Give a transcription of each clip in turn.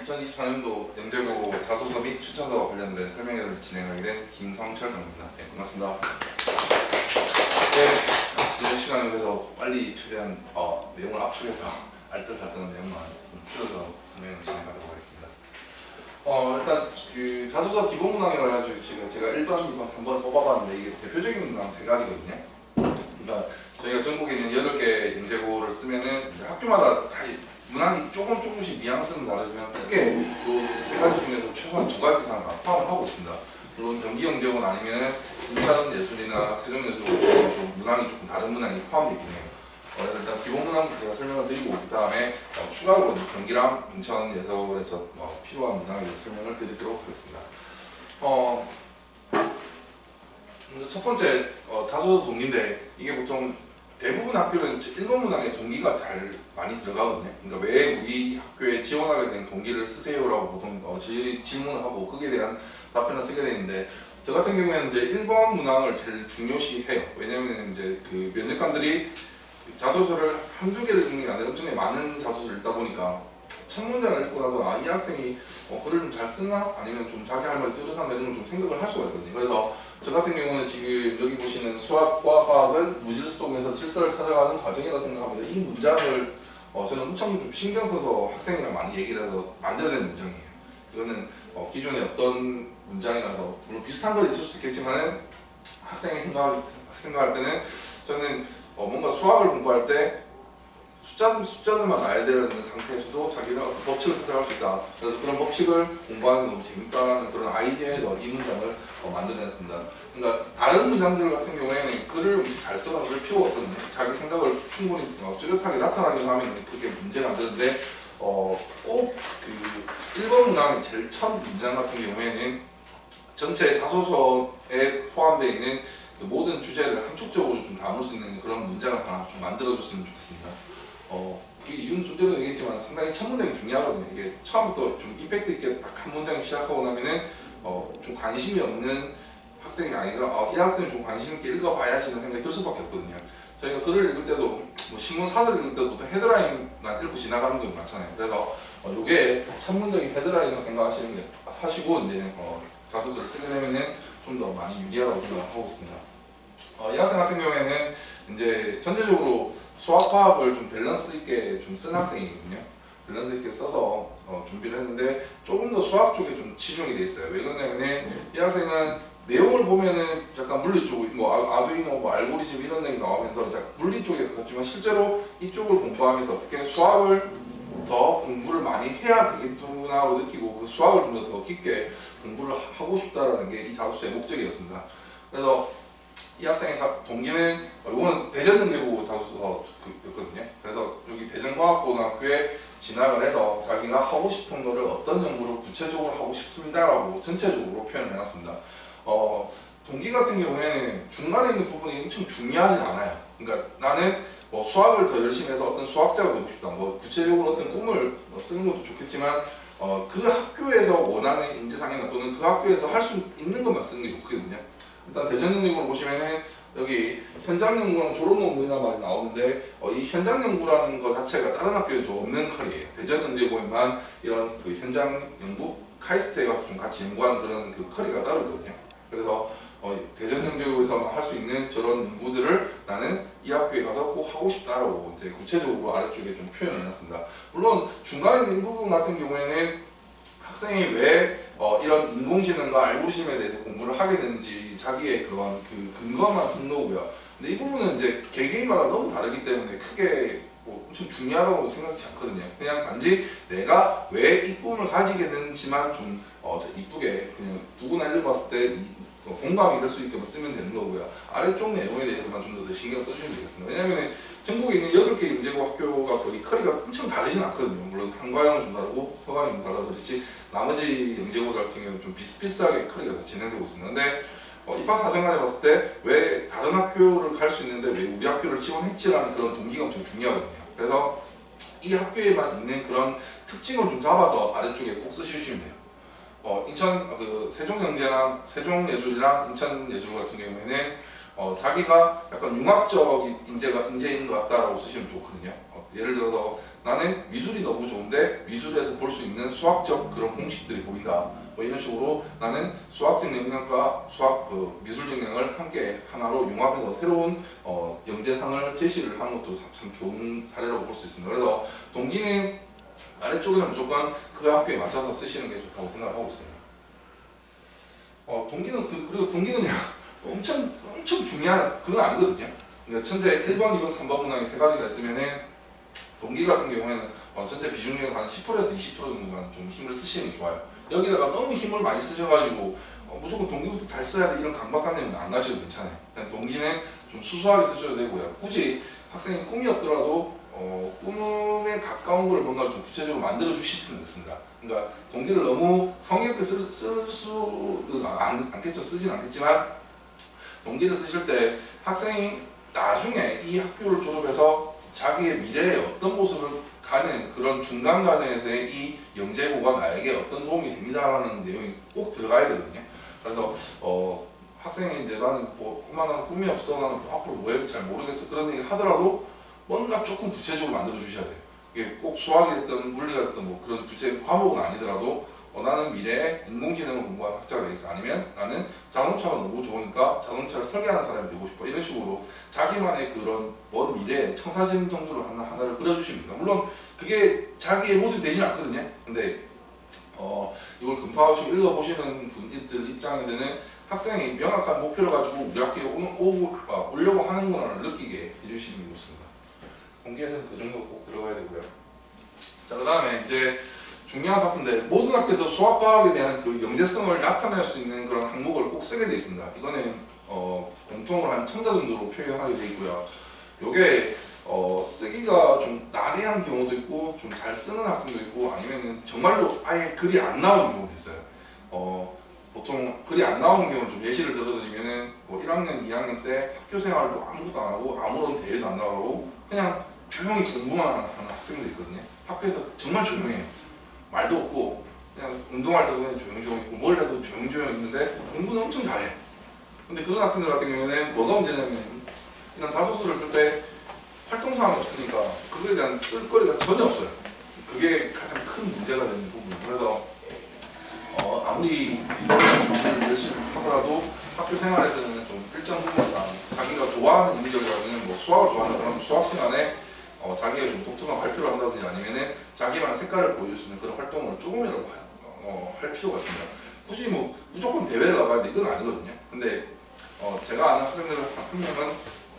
2024년도 영재고 자소서 및 추천서와 관련된 설명회를 진행하게 된 김성철 강입니다. 네, 반갑습니다. 네, 지난 시간에 비해서 빨리 최대한 내용을 압축해서 알뜰살뜰한 내용만 풀어서 설명을 진행하도록 하겠습니다. 일단 그 자소서 기본 문항이라 해가지고 제가 1번, 2번, 3번을 뽑아봤는데 이게 대표적인 문항 3가지거든요. 그러니까 저희가 전국에 있는 8개 영재고를 쓰면은 학교마다 다 문항이 조금씩 뉘앙스는 다르지만 크게 그 3가지 중에서 최소한 2가지 이상을 포함을 하고 있습니다. 물론 경기영재고는 아니면 인천예술이나 세종예술고는 좀 문항이 조금 다른 문항이 포함되어 있긴 해요. 일단 기본 문항부터 제가 설명을 드리고 그 다음에 추가로 경기랑 인천예술에서 필요한 문항에 대해서 설명을 드리도록 하겠습니다. 먼저 첫 번째 자소서 동기인데 이게 보통 대부분 학교는 1번 문항에 동기가 잘 많이 들어가거든요. 그러니까 왜 우리 학교에 지원하게 된 동기를 쓰세요라고 보통 질문을 하고 거기에 대한 답변을 쓰게 되는데 저 같은 경우에는 이제 1번 문항을 제일 중요시해요. 왜냐면 이제 그 면접관들이 자소서를 한두 개를 읽는 게 아니라 엄청나게 많은 자소서를 읽다 보니까 첫 문장을 읽고 나서 이 학생이 글을 좀 잘 쓰나? 아니면 좀 자기 할 말을 뚜렷한가 이런 걸 좀 생각을 할 수가 있거든요. 그래서 저 같은 경우는 지금 여기 보시는 수학과 과학은 무질 속에서 질서를 찾아가는 과정이라고 생각합니다. 이 문장을 저는 엄청 좀 신경 써서 학생이랑 많이 얘기를 해서 만들어낸 문장이에요. 이거는 기존에 어떤 문장이라서 물론 비슷한 건 있을 수 있겠지만 학생이 생각할 때는 저는 뭔가 수학을 공부할 때 숫자들만 알아야 되는 상태에서도 자기가 법칙을 찾아갈 수 있다. 그래서 그런 법칙을 공부하는 게 너무 재밌다는 그런 아이디어에서 이 문장을 만들어냈습니다. 그러니까 다른 문장들 같은 경우에는 글을 엄청 잘 써서 그럴 필요가 없거든요. 자기 생각을 충분히 뚜렷하게 나타나기만 하면 그게 문제가 안 되는데 꼭 그 1번 문항의 제일 첫 문장 같은 경우에는 전체 자소서에 포함되어 있는 그 모든 주제를 함축적으로 좀 담을 수 있는 그런 문장을 하나 좀 만들어줬으면 좋겠습니다. 그 이유는 좀 전에 얘기했지만 상당히 첫 문장이 중요하거든요. 이게 처음부터 좀 임팩트 있게 딱 한 문장 시작하고 나면은 좀 관심이 없는 학생이 아니라 이 학생이 좀 관심 있게 읽어봐야지 하는 생각이 들 수밖에 없거든요. 저희가 글을 읽을 때도 뭐 신문 사설을 읽을 때도 보통 헤드라인만 읽고 지나가는 경우 많잖아요. 그래서 이게 첫 문장이 헤드라인이라고 생각하시는 게 하시고 이제 자소서를 쓰게 되면은 좀 더 많이 유리하다고 생각하고 있습니다. 이 학생 같은 경우에는 이제 전체적으로 수학, 화학을 좀 밸런스 있게 좀 쓴 학생이거든요. 밸런스 있게 써서 준비를 했는데 조금 더 수학 쪽에 좀 치중이 돼 있어요. 왜 그러냐면은 이 학생은 내용을 보면은 약간 물리 쪽, 아두이노, 알고리즘 이런 내용이 나오면서 물리 쪽에 가깝지만 실제로 이쪽을 공부하면서 어떻게 수학을 더 공부를 많이 해야 되겠구나라고 느끼고 그 수학을 좀 더 깊게 공부를 하고 싶다라는 게 이 자소서의 목적이었습니다. 그래서 이 학생의 동기는 이거는 대전능력고 자소서였거든요. 그래서 여기 대전과학고등학교에 진학을 해서 자기가 하고 싶은 거를 어떤 연구를 구체적으로 하고 싶습니다라고 전체적으로 표현을 해놨습니다. 동기 같은 경우에는 중간에 있는 부분이 엄청 중요하진 않아요. 그러니까 나는 수학을 더 열심히 해서 어떤 수학자가 되고 싶다. 구체적으로 어떤 꿈을 쓰는 것도 좋겠지만 그 학교에서 원하는 인재상이나 또는 그 학교에서 할 수 있는 것만 쓰는 게 좋거든요. 일단 대전연구를 보시면은 여기 현장연구랑 졸업논문이란 말이 나오는데 이 현장연구라는 것 자체가 다른 학교에 좀 없는 컬이에요. 대전연구에만 이런 그 현장연구, 카이스트에 가서 좀 같이 연구하는 그런 그 컬이가 다르거든요. 그래서 대전연구에서만 할 수 있는 저런 연구들을 나는 이 학교에 가서 꼭 하고 싶다라고 이제 구체적으로 아래쪽에 좀 표현을 해놨습니다. 물론 중간에 있는 부분 같은 경우에는 학생이 왜 이런 인공지능과 알고리즘에 대해서 공부를 하게 되는지 자기의 그런 그 근거만 쓴 거고요. 근데 이 부분은 이제 개개인마다 너무 다르기 때문에 크게 엄청 중요하다고 생각하지 않거든요. 그냥 단지 내가 왜 이 꿈을 가지게 됐는지만 좀 이쁘게 그냥 누구나 읽어봤을 때 공감이 될 수 있게 쓰면 되는 거고요. 아래쪽 내용에 대해서만 좀 더 신경 써주시면 되겠습니다. 왜냐하면 전국에 있는 8개 영재고 학교가 거의 커리가 엄청 다르진 않거든요. 물론 한과형은 좀 다르고 서강은 좀 달라서 그렇지 나머지 영재고들 같은 경우는 좀 비슷비슷하게 커리가 다 진행되고 있습니다. 근데 입학 사정관에 봤을 때 왜 다른 학교를 갈 수 있는데 왜 우리 학교를 지원했지라는 그런 동기가 엄청 중요하거든요. 그래서 이 학교에만 있는 그런 특징을 좀 잡아서 아래쪽에 꼭 쓰시면 돼요. 인천 세종영재랑 세종예술이랑 인천예술 같은 경우에는 자기가 약간 융합적 인재인 것 같다라고 쓰시면 좋거든요. 예를 들어서 나는 미술이 너무 좋은데 미술에서 볼 수 있는 수학적 그런 공식들이 보인다. 뭐 이런 식으로 나는 수학적 역량과 미술적 역량을 함께 하나로 융합해서 새로운 영재상을 제시를 하는 것도 참 좋은 사례라고 볼 수 있습니다. 그래서 동기는 아래쪽에는 무조건 그 학교에 맞춰서 쓰시는 게 좋다고 생각하고 있습니다. 그리고 동기는 엄청 중요한 그건 아니거든요. 그러니까 천재 1번, 2번, 3번 문항이 세 가지가 있으면은 동기 같은 경우에는 전체 비중률 한 10%에서 20% 정도만 좀 힘을 쓰시는 게 좋아요. 여기다가 너무 힘을 많이 쓰셔가지고 무조건 동기부터 잘 써야 돼 이런 강박관念은 안 가셔도 괜찮아요. 그냥 동기는 좀 수수하게 쓰셔도 되고요. 굳이 학생이 꿈이 없더라도 꿈에 가까운 걸 뭔가 좀 구체적으로 만들어 주실 필요는 있습니다. 그러니까 동기를 너무 성의 없게 쓸 수는 않겠죠. 쓰진 않겠지만 동기를 쓰실 때 학생이 나중에 이 학교를 졸업해서 자기의 미래에 어떤 모습을 가는 그런 중간 과정에서의 이 영재고가 나에게 어떤 도움이 됩니다라는 내용이 꼭 들어가야 되거든요. 그래서 학생이 나는 나는 꿈이 없어, 나는 앞으로 뭐 해야 될지 잘 모르겠어 그런 얘기 하더라도 뭔가 조금 구체적으로 만들어 주셔야 돼요. 이게 꼭 수학이 됐든 물리가 됐든 뭐 그런 구체 과목은 아니더라도 나는 미래에 인공지능을 공부하는 학자가 되겠어. 아니면 나는 자동차가 너무 좋으니까 자동차를 설계하는 사람이 되고 싶어. 이런 식으로 자기만의 그런 먼 미래에 청사진 정도로 하나를 그려주십니다. 물론 그게 자기의 모습이 되진 않거든요. 근데 이걸 검토하시고 읽어보시는 분들 입장에서는 학생이 명확한 목표를 가지고 우리 학교에 오려고 하는구나를 느끼게 해주시는 게 좋습니다. 공기에서는 그 정도 꼭 들어가야 되고요. 자, 그 다음에 이제 중요한 파트인데 모든 학교에서 수학과학에 대한 그 영재성을 나타낼 수 있는 그런 항목을 꼭 쓰게 되어 있습니다. 이거는 공통으로 한 1000자 정도로 표현하게 되어 있고요. 요게 쓰기가 좀 난해한 경우도 있고 좀 잘 쓰는 학생도 있고 아니면은 정말로 아예 글이 안 나오는 경우도 있어요. 보통 글이 안 나오는 경우는 좀 예시를 들어드리면은 1학년, 2학년 때 학교 생활도 아무것도 안 하고 아무런 대회도 안 나가고 그냥 조용히 공부만 하는 학생도 있거든요. 학교에서 정말 조용해요. 말도 없고 그냥 운동할 때도 그냥 조용조용 있고 뭘 해도 조용조용 있는데 공부는 엄청 잘해. 근데 그런 학생들 같은 경우에는 뭐가 문제냐면 이런 자소서를 쓸 때 활동사항이 없으니까 그거에 대한 쓸거리가 전혀 없어요. 그게 가장 큰 문제가 되는 부분이에요. 그래서 아무리 공부를 열심히 하더라도 학교 생활에서는 좀 일정 부분 이상 자기가 좋아하는 인물이라면 뭐 수학을 좋아하는 그런 수학 시간에 자기가 좀 독특한 발표를 한다든지 아니면은 자기만의 색깔을 보여줄 수 있는 그런 활동을 조금이라도 할 필요가 있습니다. 굳이 뭐 무조건 대회를 나가야 돼 이건 아니거든요. 근데 제가 아는 학생들 한 명은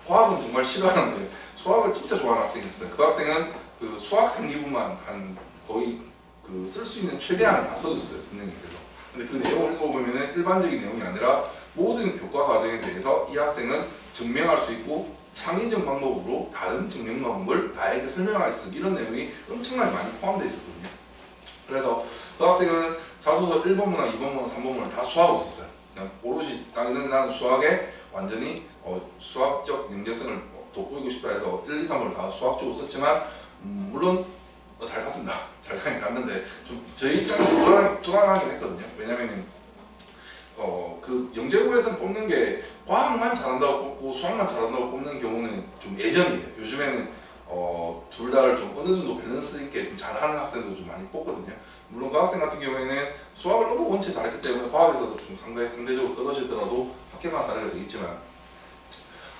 과학은 정말 싫어하는데 수학을 진짜 좋아하는 학생이 있어요. 그 학생은 그 수학 생기부만 한 거의 그 쓸 수 있는 최대한을 다 써줬어요. 선생님께서. 근데 그 내용을 읽어보면은 일반적인 내용이 아니라 모든 교과 과정에 대해서 이 학생은 증명할 수 있고 창의적 방법으로 다른 증명 방법을 나에게 설명하겠어 이런 내용이 엄청나게 많이 포함되어 있었거든요. 그래서 그 학생은 자소서 1번 문항, 2번 문항, 3번 문항 다 수학을 썼어요. 그냥 오롯이 나는 수학에 완전히 수학적 영재성을 돋보이고 싶다 해서 1, 2, 3을 다 수학적으로 썼지만 물론 잘 갔습니다. 잘 가긴 갔는데 좀 저희 입장에서 불안하긴 했거든요. 왜냐면은 그 영재고에서는 뽑는 게 과학만 잘한다고 뽑고 수학만 잘한다고 뽑는 경우는 좀 예전이에요. 요즘에는 둘 다를 좀 어느 정도 밸런스 있게 좀 잘하는 학생도 좀 많이 뽑거든요. 물론 그 학생 같은 경우에는 수학을 너무 원체 잘했기 때문에 과학에서도 좀 상대적으로 떨어지더라도 합격한 사례가 되겠지만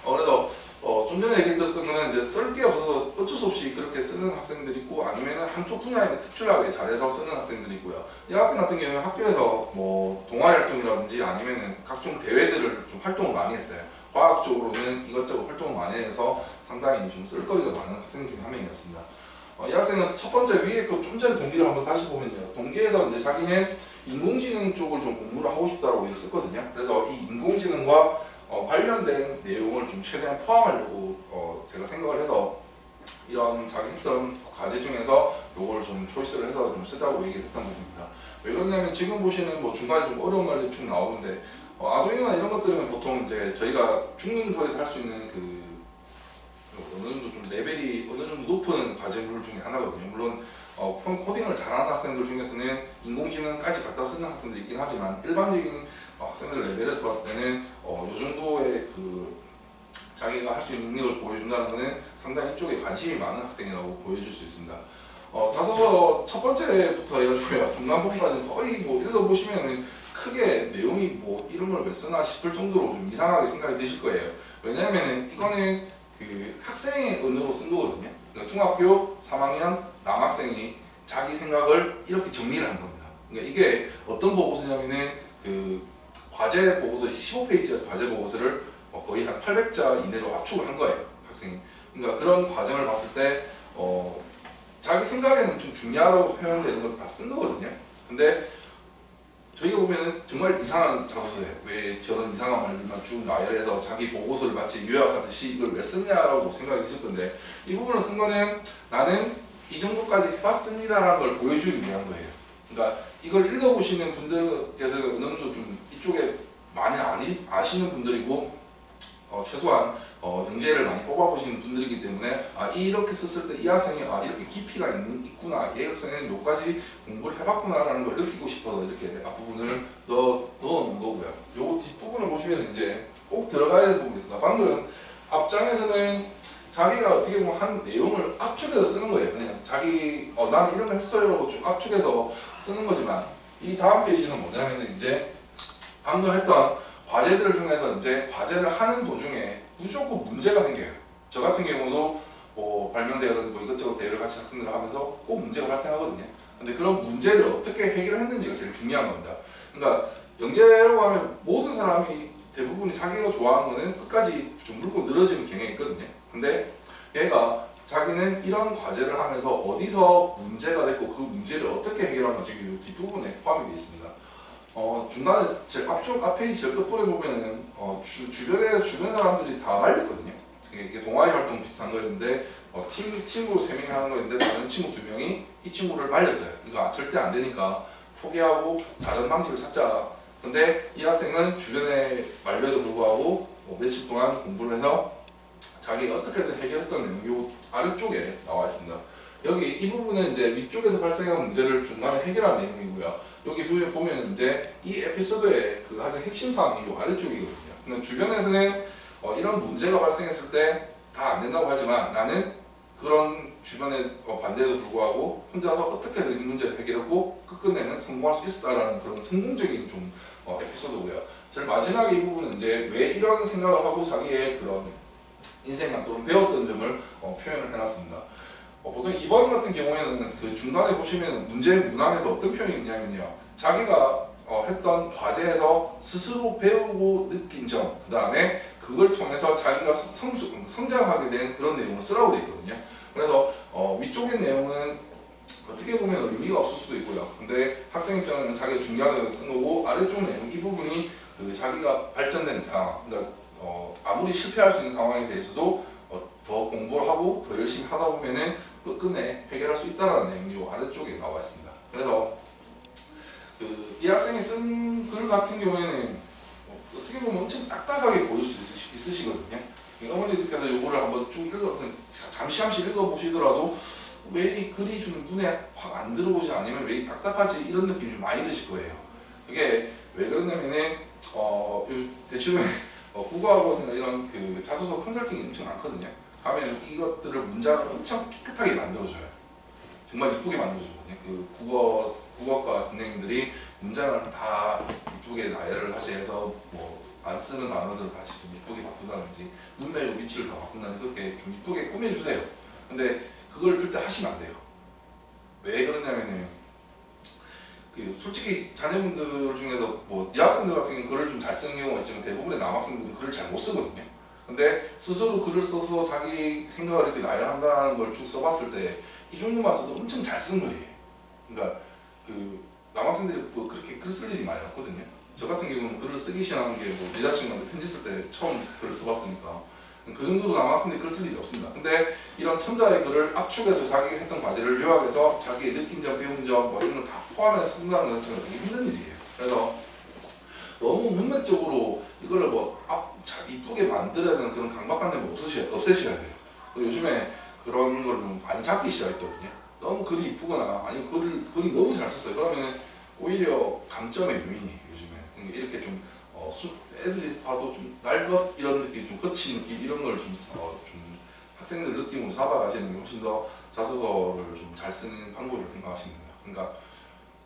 그래서 좀 전에 얘기 드렸던 거는 이제 쓸 게 없어서 어쩔 수 없이 그렇게 쓰는 학생들이 있고 아니면 한쪽 분야에 특출나게 잘해서 쓰는 학생들이 있고요. 이 학생 같은 경우는 학교에서 뭐 동아리 활동이라든지 아니면 각종 대회들을 좀 활동을 많이 했어요. 과학적으로는 이것저것 활동을 많이 해서 상당히 좀 쓸거리가 많은 학생 중에 한 명이었습니다. 이 학생은 첫 번째 위에 그 좀 전에 동기를 한번 다시 보면요. 동기에서 이제 자기는 인공지능 쪽을 좀 공부를 하고 싶다라고 이렇게 썼거든요. 그래서 이 인공지능과 관련된 내용을 좀 최대한 포함하려고 제가 생각을 해서 이런 자기 했던 과제 중에서 요걸 좀 초이스를 해서 좀 쓰자고 얘기를 했던 부분입니다. 왜 그러냐면 지금 보시는 뭐 중간에 좀 어려운 말들이 쭉 나오는데 아두이노나 이런 것들은 보통 이제 저희가 중등부에서 할 수 있는 그 어느 정도 좀 레벨이 어느 정도 높은 과제물 중에 하나거든요. 물론 코딩을 잘하는 학생들 중에서는 인공지능까지 갖다 쓰는 학생들이 있긴 하지만 일반적인 학생들 레벨에서 봤을 때는 요 정도의 그 자기가 할 수 있는 능력을 보여준다는 것은 상당히 이쪽에 관심이 많은 학생이라고 보여줄 수 있습니다. 자소서 첫 번째부터 해가지고요 중간 부분까지 거의 뭐 읽어보시면은 크게 내용이 뭐 이런 걸 왜 쓰나 싶을 정도로 좀 이상하게 생각이 드실 거예요. 왜냐면은 이거는 그 학생의 언어로 쓴 거거든요. 그러니까 중학교 3학년 남학생이 자기 생각을 이렇게 정리를 한 겁니다. 그러니까 이게 어떤 보고서냐면은 그 과제 보고서 15페이지짜리 과제 보고서를 거의 한 800자 이내로 압축을 한 거예요, 학생이. 그러니까 그런 과정을 봤을 때 자기 생각에는 좀 중요하다고 표현되는 걸 다 쓴 거거든요. 근데 저희가 보면은 정말 이상한 자소서예요. 왜 저런 이상한 말들만 쭉 나열해서 자기 보고서를 마치 요약하듯이 이걸 왜 썼냐라고 생각이 드실 건데, 이 부분을 쓴 거는 나는 이 정도까지 해봤습니다라는 걸 보여주기 위한 거예요. 그러니까 이걸 읽어보시는 분들께서는 어느 정도 좀 이쪽에 많이 아시는 분들이고 최소한 영재를 많이 뽑아보시는 분들이기 때문에 이렇게 썼을 때 이 학생이 이렇게 깊이가 있구나, 이 학생은 여기까지 공부를 해봤구나라는 걸 느끼고 싶어서 이렇게 앞부분을 넣어놓은 거고요. 요 뒷부분을 보시면 이제 꼭 들어가야 되는 부분이 있습니다. 방금 앞장에서는 자기가 어떻게 보면 한 내용을 압축해서 쓰는 거예요. 그냥 자기 나는 이런 거 했어요 쭉 압축해서 쓰는 거지만, 이 다음 페이지는 뭐냐면 이제 방금 했던 과제들 중에서 이제 과제를 하는 도중에 무조건 문제가 생겨요. 저 같은 경우도 뭐 발명대회든 뭐 이것저것 대회를 같이 학생들을 하면서 꼭 문제가 발생하거든요. 근데 그런 문제를 어떻게 해결했는지가 제일 중요한 겁니다. 그러니까 영재라고 하면 모든 사람이 대부분이 자기가 좋아하는 거는 끝까지 좀 물고 늘어지는 경향이 있거든요. 근데 얘가 자기는 이런 과제를 하면서 어디서 문제가 됐고 그 문제를 어떻게 해결하는지 뒷부분에 포함이 되어 있습니다. 중간에 제일 앞페이지 제일 끝부분에 보면은 주변 사람들이 다 말렸거든요. 이게 동아리 활동 비슷한 거였는데 친구 3명이 하는 거였는데 다른 친구 2명이 이 친구를 말렸어요. 이거 절대 안 되니까 포기하고 다른 방식을 찾자. 근데 이 학생은 주변에 말려도 불구하고 며칠 동안 공부를 해서 자기가 어떻게든 해결했던 내용이 이 아래쪽에 나와 있습니다. 여기 이 부분은 이제 위쪽에서 발생한 문제를 중간에 해결한 내용이고요. 여기 보면 이제 이 에피소드의 그 하는 핵심 사항이 이 아래쪽이거든요. 근데 주변에서는 이런 문제가 발생했을 때 다 안 된다고 하지만 나는 그런 주변의 반대에도 불구하고 혼자서 어떻게든 이 문제를 해결하고 끝끝내는 성공할 수 있었다라는 그런 성공적인 좀 에피소드고요. 제일 마지막에 이 부분은 이제 왜 이런 생각을 하고 자기의 그런 인생관 또는 배웠던 점을 표현을 해놨습니다. 보통 2번 같은 경우에는 그 중간에 보시면 문제 문항에서 어떤 표현이 있냐면요. 자기가 했던 과제에서 스스로 배우고 느낀 점, 그 다음에 그걸 통해서 자기가 성장하게 된 그런 내용을 쓰라고 되어 있거든요. 그래서 위쪽의 내용은 어떻게 보면 의미가 없을 수도 있고요. 근데 학생 입장에는 자기가 중요하다고 쓴 거고, 아래쪽 내용 이 부분이 그 자기가 발전된 상황, 그러니까 아무리 실패할 수 있는 상황에 대해서도 더 공부를 하고 더 열심히 하다 보면은 끝끝내 해결할 수 있다는 내용이 요 아래쪽에 나와 있습니다. 그래서 이 학생이 쓴 글 같은 경우에는 어떻게 보면 엄청 딱딱하게 보일 수 있으시거든요. 어머니들께서 이거를 한번 쭉 잠시 읽어보시더라도 왜 이 글이 좀 눈에 확 안 들어오지 않으면 왜 딱딱하지 이런 느낌이 좀 많이 드실 거예요. 그게 왜 그러냐면은 대충 국어학원이나 이런 그 자소서 컨설팅이 엄청 많거든요. 가면 이것들을 문장을 엄청 깨끗하게 만들어줘요. 정말 이쁘게 만들어주거든요. 그 국어과 선생님들이 문장을 다 이쁘게 나열을 하셔서 뭐 안 쓰는 단어들을 다시 좀 이쁘게 바꾼다든지 문맥의 위치를 다 바꾼다든지 그렇게 좀 이쁘게 꾸며주세요. 근데 그걸 절대 하시면 안 돼요. 왜 그러냐면은 솔직히 자녀분들 중에서 뭐 여학생들 같은 경우는 글을 좀 잘 쓰는 경우가 있지만 대부분의 남학생들은 글을 잘 못 쓰거든요. 근데 스스로 글을 써서 자기 생각을 이렇게 나열한다는 걸 쭉 써봤을 때 이 정도만 써도 엄청 잘 쓴 거예요. 그러니까 남학생들이 뭐 그렇게 글 쓸 일이 많이 없거든요. 저 같은 경우는 글을 쓰기 시작한 게뭐 여자친구한테 편지 쓸 때 처음 글을 써봤으니까 그 정도도 남학생들이 글 쓸 일이 없습니다. 근데 이런 첨자의 글을 압축해서 자기가 했던 과제를 요약해서 자기의 느낀 점, 배운 점 뭐 이런 걸 다 포함해서 쓴다는 것 자체가 되게 힘든 일이에요. 그래서 너무 문맥적으로 이거를 이쁘게 만들어내는 그런 강박관념을 없애셔야 돼요. 요즘에 그런 걸 많이 잡기 시작했거든요. 너무 글이 이쁘거나 아니면 글이 너무 잘 썼어요. 그러면 오히려 감점의 요인이 요즘에 이렇게 좀 애들이 봐도 좀 날것 이런 느낌, 좀 거친 느낌 이런 걸 좀 학생들 느낌으로 잡아가시는 게 훨씬 더 자소서를 좀 잘 쓰는 방법이라고 생각하시면 됩니다. 그러니까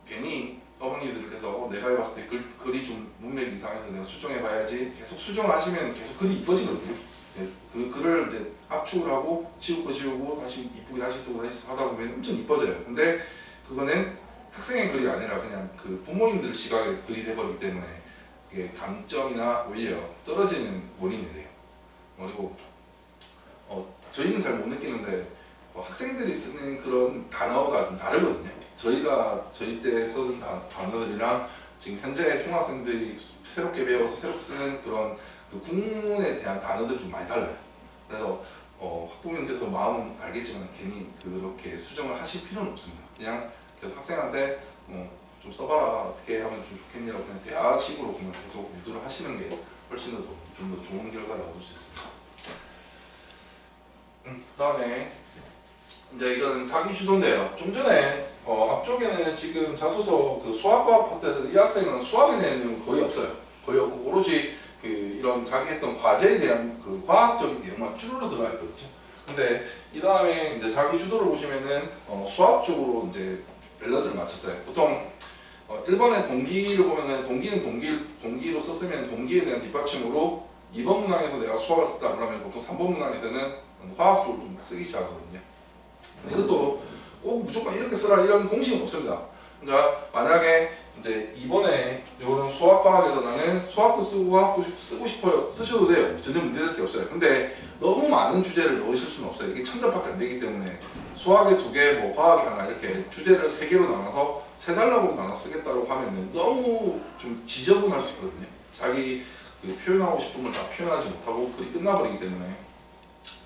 괜히 어머니들께서 내가 해봤을 때 글이 좀 문맥 이상해서 내가 수정해봐야지 계속 수정하시면 계속 글이 이뻐지거든요. 그 글을 이제 압축을 하고 지우고 다시 이쁘게 다시 쓰고 하다 보면 엄청 이뻐져요. 근데 그거는 학생의 글이 아니라 그냥 그 부모님들 시각의 글이 돼버리기 때문에 그게 감점이나 오히려 떨어지는 원인이 돼요. 그리고 저희는 잘 못 느끼는데 학생들이 쓰는 그런 단어가 좀 다르거든요. 저희 때 쓰던 단어들이랑 지금 현재 중학생들이 새롭게 배워서 새롭게 쓰는 그런 그 국문에 대한 단어들이 좀 많이 달라요. 그래서 학부모님께서 마음은 알겠지만 괜히 그렇게 수정을 하실 필요는 없습니다. 그냥 계속 학생한테 좀 써봐라, 어떻게 하면 좀 좋겠냐고 그냥 대화식으로 그냥 계속 유도를 하시는 게 훨씬 더 좀 더 좋은 결과를 얻을 수 있습니다. 그 다음에 이제 이건 자기 주도인데요. 좀 전에 앞쪽에는 지금 자소서 그 수학과학 파트에서 이 학생은 수학에 대한 거의 없어요. 거의 없고 오로지 그 이런 자기 했던 과제에 대한 그 과학적인 내용만 쭈루루 들어가 있거든요. 근데 이 다음에 이제 자기 주도를 보시면은 수학 쪽으로 이제 밸런스를 맞췄어요. 보통 1번의 동기를 보면은 동기는 동기로 썼으면 동기에 대한 뒷받침으로 2번 문항에서 내가 수학을 썼다 그러면 보통 3번 문항에서는 화학 쪽으로 좀 쓰기 시작하거든요. 이것도 꼭 무조건 이렇게 쓰라 이런 공식은 없습니다. 그러니까 만약에 이제 이번에 이런 수학과학에서 나는 수학도 쓰고 화학도 쓰고 싶어요. 쓰셔도 돼요. 전혀 문제될 게 없어요. 근데 너무 많은 주제를 넣으실 수는 없어요. 이게 1000자밖에 안 되기 때문에 수학에 2개, 뭐 과학에 하나 이렇게 주제를 3개로 나눠서 3단락으로 나눠 쓰겠다고 하면은 너무 좀 지저분할 수 있거든요. 자기 그 표현하고 싶은 걸 다 표현하지 못하고 글이 끝나버리기 때문에.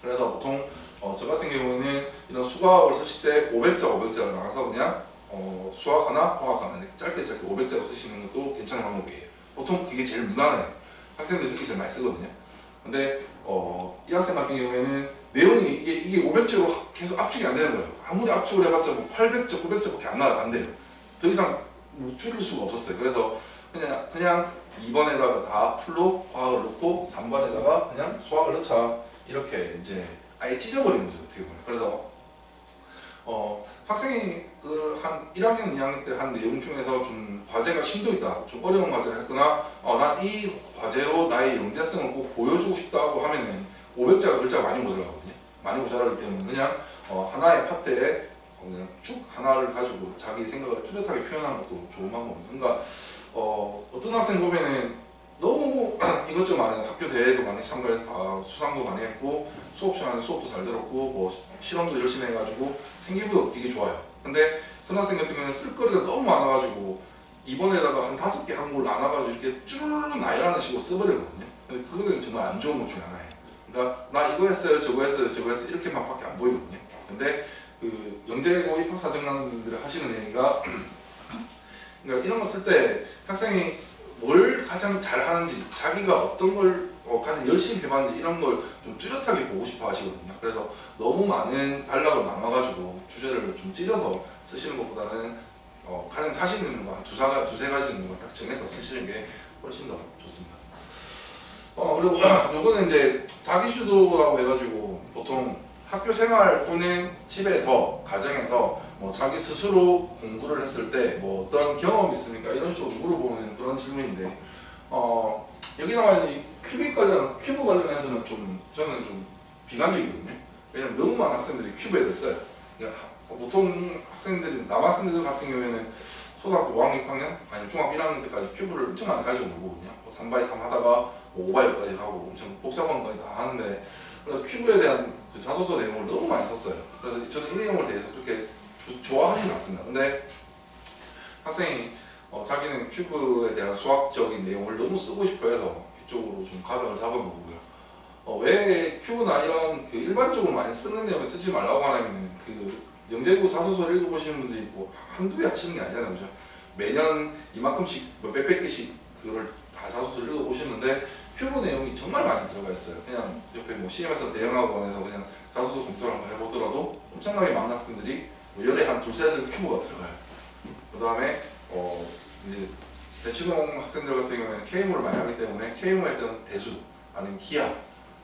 그래서 보통 저 같은 경우에는 이런 수학을 쓰실 때 500자, 500자를 나눠서 그냥 수학 하나, 화학 하나 이렇게 짧게 500자로 쓰시는 것도 괜찮은 방법이에요. 보통 그게 제일 무난해요. 학생들이 그렇게 제일 많이 쓰거든요. 근데 이 학생 같은 경우에는 내용이 이게 500자로 계속 압축이 안 되는 거예요. 아무리 압축을 해봤자 뭐 800자, 900자밖에 안 돼요. 더 이상 뭐 줄일 수가 없었어요. 그래서 그냥 2번에다가 다 풀로 화학을 넣고 3번에다가 그냥 수학을 넣자 이렇게 이제 아예 찢어버린 거죠. 어떻게 보면. 그래서 학생이 그 한 1학년, 2학년 때 한 내용 중에서 좀 과제가 심도 있다, 좀 어려운 과제를 했거나 난 이 과제로 나의 영재성을 꼭 보여주고 싶다고 하면은 500자가 글자가 많이 모자라거든요. 많이 모자라기 때문에 그냥 하나의 파트에 그냥 쭉 하나를 가지고 자기 생각을 뚜렷하게 표현하는 것도 좋은 방법입니다. 그러니까 어떤 학생 보면은 너무 이것저것 많이 학교 대회도 많이 참가해서 다 수상도 많이 했고 수업 시간에 수업도 잘 들었고 뭐 실험도 열심히 해가지고 생기부도 되게 좋아요. 근데 큰 학생 같은 경우는 쓸 거리가 너무 많아가지고 이번에다가 한 5개 항목을 나눠가지고 이렇게 쭈르르 나열하는 식으로 써버리거든요. 근데 그거는 정말 안 좋은 것 중에 하나예요. 그러니까 나 이거 했어요, 저거 했어요, 저거 했어요 이렇게만 밖에 안 보이거든요. 근데 그 영재고 입학사정관들이 하시는 얘기가 그러니까 이런 거 쓸 때 학생이 뭘 가장 잘하는지 자기가 어떤 걸 가장 열심히 해봤는지 이런 걸 좀 뚜렷하게 보고 싶어 하시거든요. 그래서 너무 많은 단락을 나눠가지고 주제를 좀 찢어서 쓰시는 것보다는 가장 자신 있는 거 한 두세 가지 있는 거 딱 정해서 쓰시는 게 훨씬 더 좋습니다. 그리고 요거는 이제 자기주도라고 해가지고 보통 학교 생활 또는 집에서 가정에서 뭐 자기 스스로 공부를 했을 때 뭐 어떤 경험이 있습니까? 이런 식으로 물어보는 그런 질문인데 여기 나와 있는 큐브 관련해서는 저는 좀 비관적이거든요. 왜냐면 너무 많은 학생들이 큐브에 써요. 그러니까 보통 남학생들 같은 경우에는 초등학교 5학년, 6학년 아니면 중학교 1학년 때까지 큐브를 엄청 많이 가지고 놀거든요. 3x3 하다가 5x5까지 하고 엄청 복잡한 거까지 다 하는데 그래서 큐브에 대한 그 자소서 내용을 너무 많이 썼어요. 그래서 저는 이 내용을 대해서 그렇게 좋아하지는 않습니다. 근데 학생이 자기는 큐브에 대한 수학적인 내용을 너무 쓰고 싶어 해서 이쪽으로 좀 가닥을 잡은 거고요. 왜 큐브나 이런 그 일반적으로 많이 쓰는 내용을 쓰지 말라고 하냐면은 그 영재고 자소서를 읽어보시는 분들이 뭐 한두 개 하시는 게 아니잖아요. 그죠? 매년 이만큼씩 뭐 몇백 개씩 그걸 다 자소서를 읽어보시는데 큐브 내용이 정말 많이 들어가 있어요. 그냥 옆에 뭐 CMS 대형학원에서 그냥 자소서 검토를 한번 해보더라도 엄청나게 많은 학생들이 뭐 열에 한 두세 줄 큐브가 들어가요. 그 다음에 이제 대치동 학생들 같은 경우에는 K모를 많이 하기 때문에 K모에 했던 대수 아니면 기하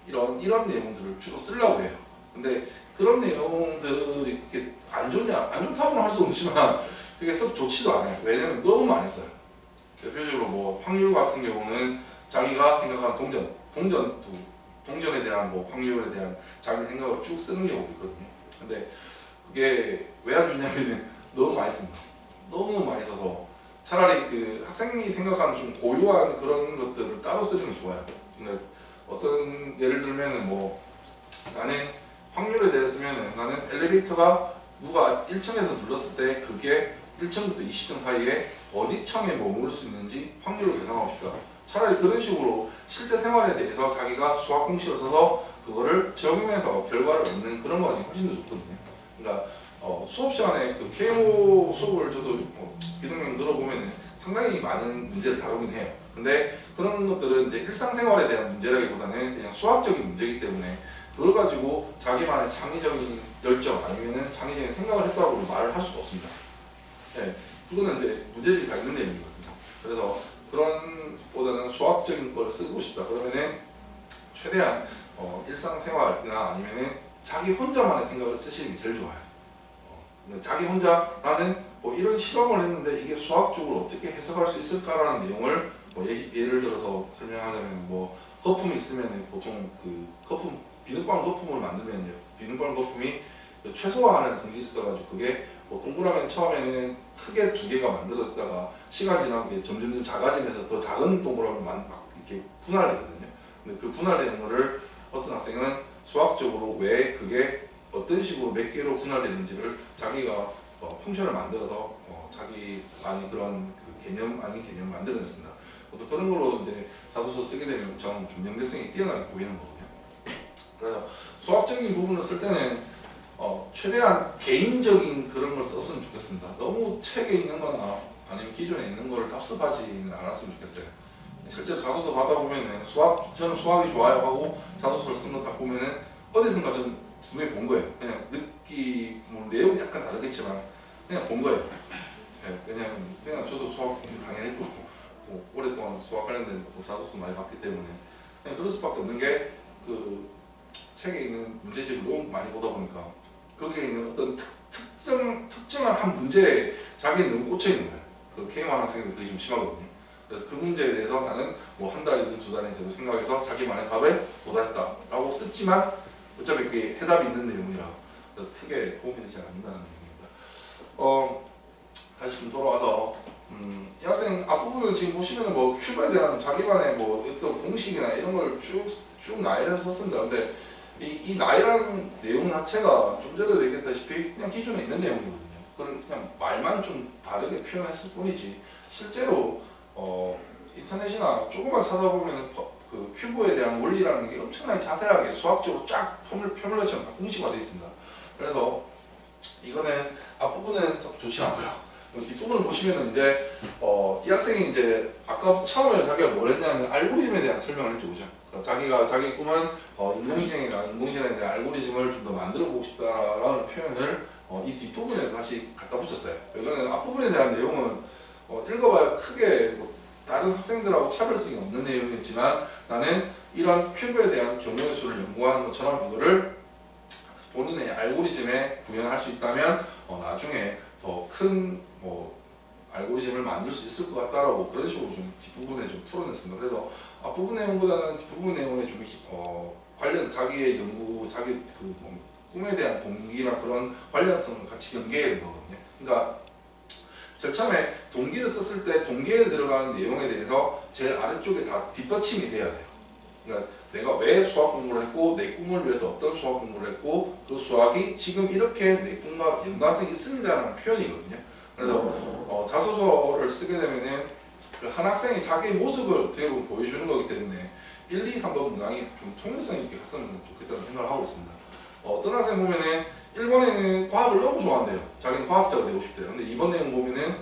이런 내용들을 주로 쓰려고 해요. 근데 그런 내용들이 그렇게 안 좋냐? 안 좋다고는 할 수 없지만 그게 썩 좋지도 않아요. 왜냐면 너무 많이 써요. 대표적으로 뭐 확률 같은 경우는 자기가 생각하는 동전에 대한 뭐 확률에 대한 자기 생각을 쭉 쓰는 경우도 있거든요. 근데 그게 왜 안 좋냐면은 너무 많이 씁니다. 너무 많이 써서 차라리 그 학생이 생각하는 좀 고유한 그런 것들을 따로 쓰는 게 좋아요. 그러니까 어떤 예를 들면은 뭐 나는 확률에 대해 쓰면은 나는 엘리베이터가 누가 1층에서 눌렀을 때 그게 1층부터 20층 사이에 어디 층에 머무를 수 있는지 확률을 계산하고 싶다. 차라리 그런 식으로 실제 생활에 대해서 자기가 수학 공식을 써서 그거를 적용해서 결과를 얻는 그런 거 가지고 훨씬 더 좋거든요. 그러니까 수업 시간에 그 KMO 수업을 저도 비등명 들어보면 상당히 많은 문제를 다루긴 해요. 근데 그런 것들은 이제 일상생활에 대한 문제라기보다는 그냥 수학적인 문제이기 때문에 그걸 가지고 자기만의 창의적인 열정 아니면은 창의적인 생각을 했다고 말을 할 수가 없습니다. 네, 그거는 이제 문제집이 다 있는 내용이거든요. 그래서 그런 것보다는 수학적인 걸 쓰고 싶다. 그러면은 최대한 일상생활이나 아니면은 자기 혼자만의 생각을 쓰시는 게 제일 좋아요. 자기 혼자 나는 뭐 이런 실험을 했는데 이게 수학적으로 어떻게 해석할 수 있을까라는 내용을 뭐 예를 들어서 설명하자면 뭐 거품이 있으면 보통 그 거품 비눗방울 거품을 만들면요 비눗방울 거품이 그 최소화하는 성질이 있어가지고 그게 뭐 동그라미 처음에는 크게 두 개가 만들어졌다가 시간 지나고 점점 작아지면서 더 작은 동그라미를 막 이렇게 분할되거든요. 근데 그 분할되는 거를 어떤 학생은 수학적으로 왜 그게 어떤 식으로 몇 개로 분할되는지를 자기가 펑션을 만들어서 자기만의 그런 그 개념 아닌 개념을 만들어냈습니다. 또 그런 걸로 이제 자소서 쓰게 되면 좀 연계성이 뛰어나게 보이는 거거든요. 그래서 수학적인 부분을 쓸 때는 최대한 개인적인 그런 걸 썼으면 좋겠습니다. 너무 책에 있는 거나 아니면 기존에 있는 거를 답습하지는 않았으면 좋겠어요. 실제로 자소서 받아보면은 저는 수학이 좋아요 하고 자소서를 쓴 거 딱 보면은 어디선가 전 분명히 본 거예요. 그냥 뭐 내용이 약간 다르겠지만 그냥 본 거예요. 네, 그냥 저도 수학 공부 당연히 했고 뭐 오랫동안 수학 관련된 자소서 많이 봤기 때문에 그냥 그럴 수밖에 없는 게 그 책에 있는 문제집을 너무 많이 보다 보니까 거기에 있는 어떤 특정한 한 문제에 자기는 너무 꽂혀 있는 거예요. 그 K1 학생은 그게 좀 심하거든요. 그래서 그 문제에 대해서 나는 뭐 한 달이든 두 달이든 생각해서 자기만의 답에 도달했다라고 썼지만 어차피 그게 해답이 있는 내용이라 그래서 크게 도움이 되지 않는다는 얘기입니다. 다시 좀 돌아와서 이 학생 앞부분은 지금 보시면은 뭐 큐브에 대한 자기만의 뭐 어떤 공식이나 이런 걸 쭉 나열해서 썼습니다. 근데 이 나열한 내용 자체가 좀 전에도 얘기했다시피 그냥 기존에 있는 내용이거든요. 그걸 그냥 말만 좀 다르게 표현했을 뿐이지 실제로 인터넷이나 조금만 찾아보면 그 큐브에 대한 원리라는 게 엄청나게 자세하게 수학적으로 쫙 포뮬레이션 공식화되어 있습니다. 그래서 이거는 앞부분은 썩 좋지 않고요. 뒷부분을 보시면 이제 이 학생이 이제 아까 처음에 자기가 뭘 했냐면 알고리즘에 대한 설명을 했죠, 그죠? 그러니까 자기 꿈은 인공지능에 대한 알고리즘을 좀 더 만들어 보고 싶다라는 표현을 이 뒷부분에 다시 갖다 붙였어요. 이거는 앞부분에 대한 내용은 읽어봐야 크게 뭐 다른 학생들하고 차별성이 없는 내용이었지만 나는 이런 큐브에 대한 경우의 수를 연구하는 것처럼 이거를 본인의 알고리즘에 구현할 수 있다면 나중에 더 큰 알고리즘을 만들 수 있을 것 같다라고 그런 식으로 좀 뒷부분에 좀 풀어냈습니다. 그래서 앞부분 내용보다는 뒷부분 내용에 좀 관련 자기의 연구, 자기 그 꿈에 대한 동기랑 그런 관련성을 같이 연계해 넣거든요. 그러니까 제일 처음에 동기를 썼을 때 동기에 들어가는 내용에 대해서 제일 아래쪽에 다 뒷받침이 돼야 돼요. 그러니까 내가 왜 수학 공부를 했고 내 꿈을 위해서 어떤 수학 공부를 했고 그 수학이 지금 이렇게 내 꿈과 연관성이 있습니다라는 표현이거든요. 그래서 자소서를 쓰게 되면은 그 한 학생이 자기의 모습을 어떻게 보면 보여주는 거기 때문에 1, 2, 3번 문항이 좀 통일성 있게 갔으면 좋겠다는 생각을 하고 있습니다. 어떤 학생 보면은 1번에는 과학을 너무 좋아한대요. 자기는 과학자가 되고 싶대요. 근데 2번 내용 보면은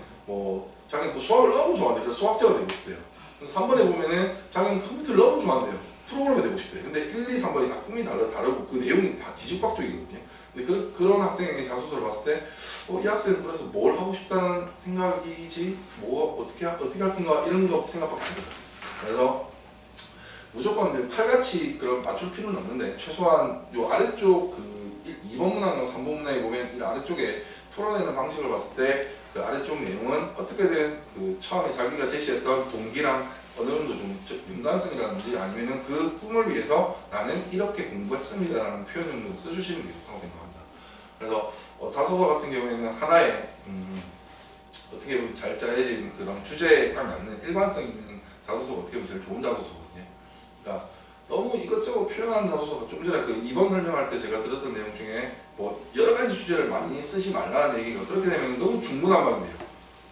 자기는 또 수학을 너무 좋아한대요. 그래서 수학자가 되고 싶대요. 3번에 보면은 자기는 컴퓨터를 너무 좋아한대요. 프로그램이 되고 싶대. 근데 1, 2, 3번이 다 꿈이 다르고 그 내용이 다 뒤죽박죽이거든요. 근데 그런 학생에게 자소서를 봤을 때 이 학생은 그래서 뭘 하고 싶다는 생각이지 어떻게 할 건가 이런 거 생각밖에 안 들어요. 그래서 무조건 칼같이 그런 맞출 필요는 없는데 최소한 요 아래쪽 그 2번 문항과 3번 문항에 보면 이 아래쪽에 풀어내는 방식을 봤을 때 그 아래쪽 내용은 어떻게든 그 처음에 자기가 제시했던 동기랑 어느 정도 좀 연관성이라든지 아니면은 그 꿈을 위해서 나는 이렇게 공부했습니다라는 표현 정도 써주시는 게 좋다고 생각합니다. 그래서 자소서 같은 경우에는 하나의 어떻게 보면 잘 짜여진 그런 주제에 딱 맞는 일관성 있는 자소서가 어떻게 보면 제일 좋은 자소서거든요. 그러니까 너무 이것저것 표현하는 자소서가 좀 전에 그 2번 설명할 때 제가 들었던 내용 중에 뭐 여러 가지 주제를 많이 쓰지 말라는 얘기가 그렇게 되면 너무 중구난방이 돼요.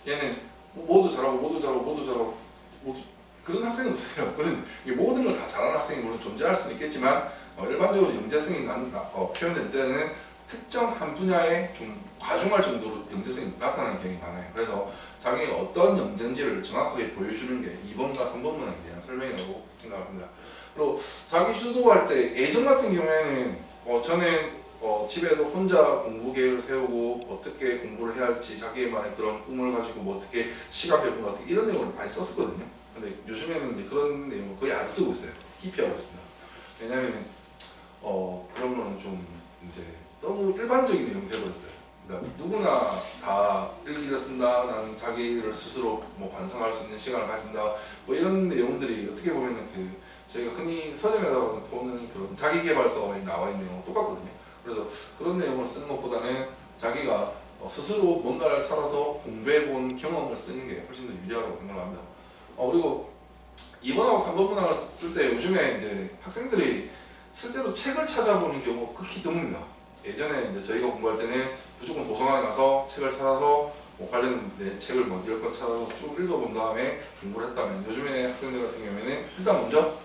얘는 모두 잘하고 모두 잘하고 모두 잘하고 모두 그런 학생은 없어요. 모든 걸 다 잘하는 학생이 물론 존재할 수는 있겠지만 일반적으로 영재성이 표현될 때는 특정 한 분야에 좀 과중할 정도로 영재성이 나타나는 경향이 많아요. 그래서 자기가 어떤 영재인지를 정확하게 보여주는 게 2번과 3번 문항에 대한 설명이라고 생각합니다. 그리고 자기 주도할 때 예전 같은 경우에는 저는 집에서 혼자 공부 계획을 세우고 어떻게 공부를 해야 할지 자기만의 그런 꿈을 가지고 뭐 어떻게 시간 배분 어떻게 이런 내용을 많이 썼었거든요. 근데 요즘에는 이제 그런 내용을 거의 안 쓰고 있어요. 기피하고 있습니다. 왜냐면 그런 거는 좀 이제 너무 일반적인 내용이 되어버렸어요. 그러니까 누구나 다 일기를 쓴다, 나는 자기를 스스로 뭐 반성할 수 있는 시간을 가진다, 뭐 이런 내용들이 어떻게 보면은 저희가 흔히 서점에서 보는 그런 자기계발서에 나와 있는 내용은 똑같거든요. 그래서 그런 내용을 쓰는 것보다는 자기가 스스로 뭔가를 살아서 공부해본 경험을 쓰는 게 훨씬 더 유리하다고 생각을 합니다. 그리고 2번하고 3번 문항을 쓸 때 요즘에 이제 학생들이 실제로 책을 찾아보는 경우가 극히 드뭅니다. 예전에 이제 저희가 공부할 때는 무조건 도서관에 가서 책을 찾아서 뭐 관련 책을 뭐 10권 찾아서 쭉 읽어본 다음에 공부를 했다면 요즘에 학생들 같은 경우에는 일단 먼저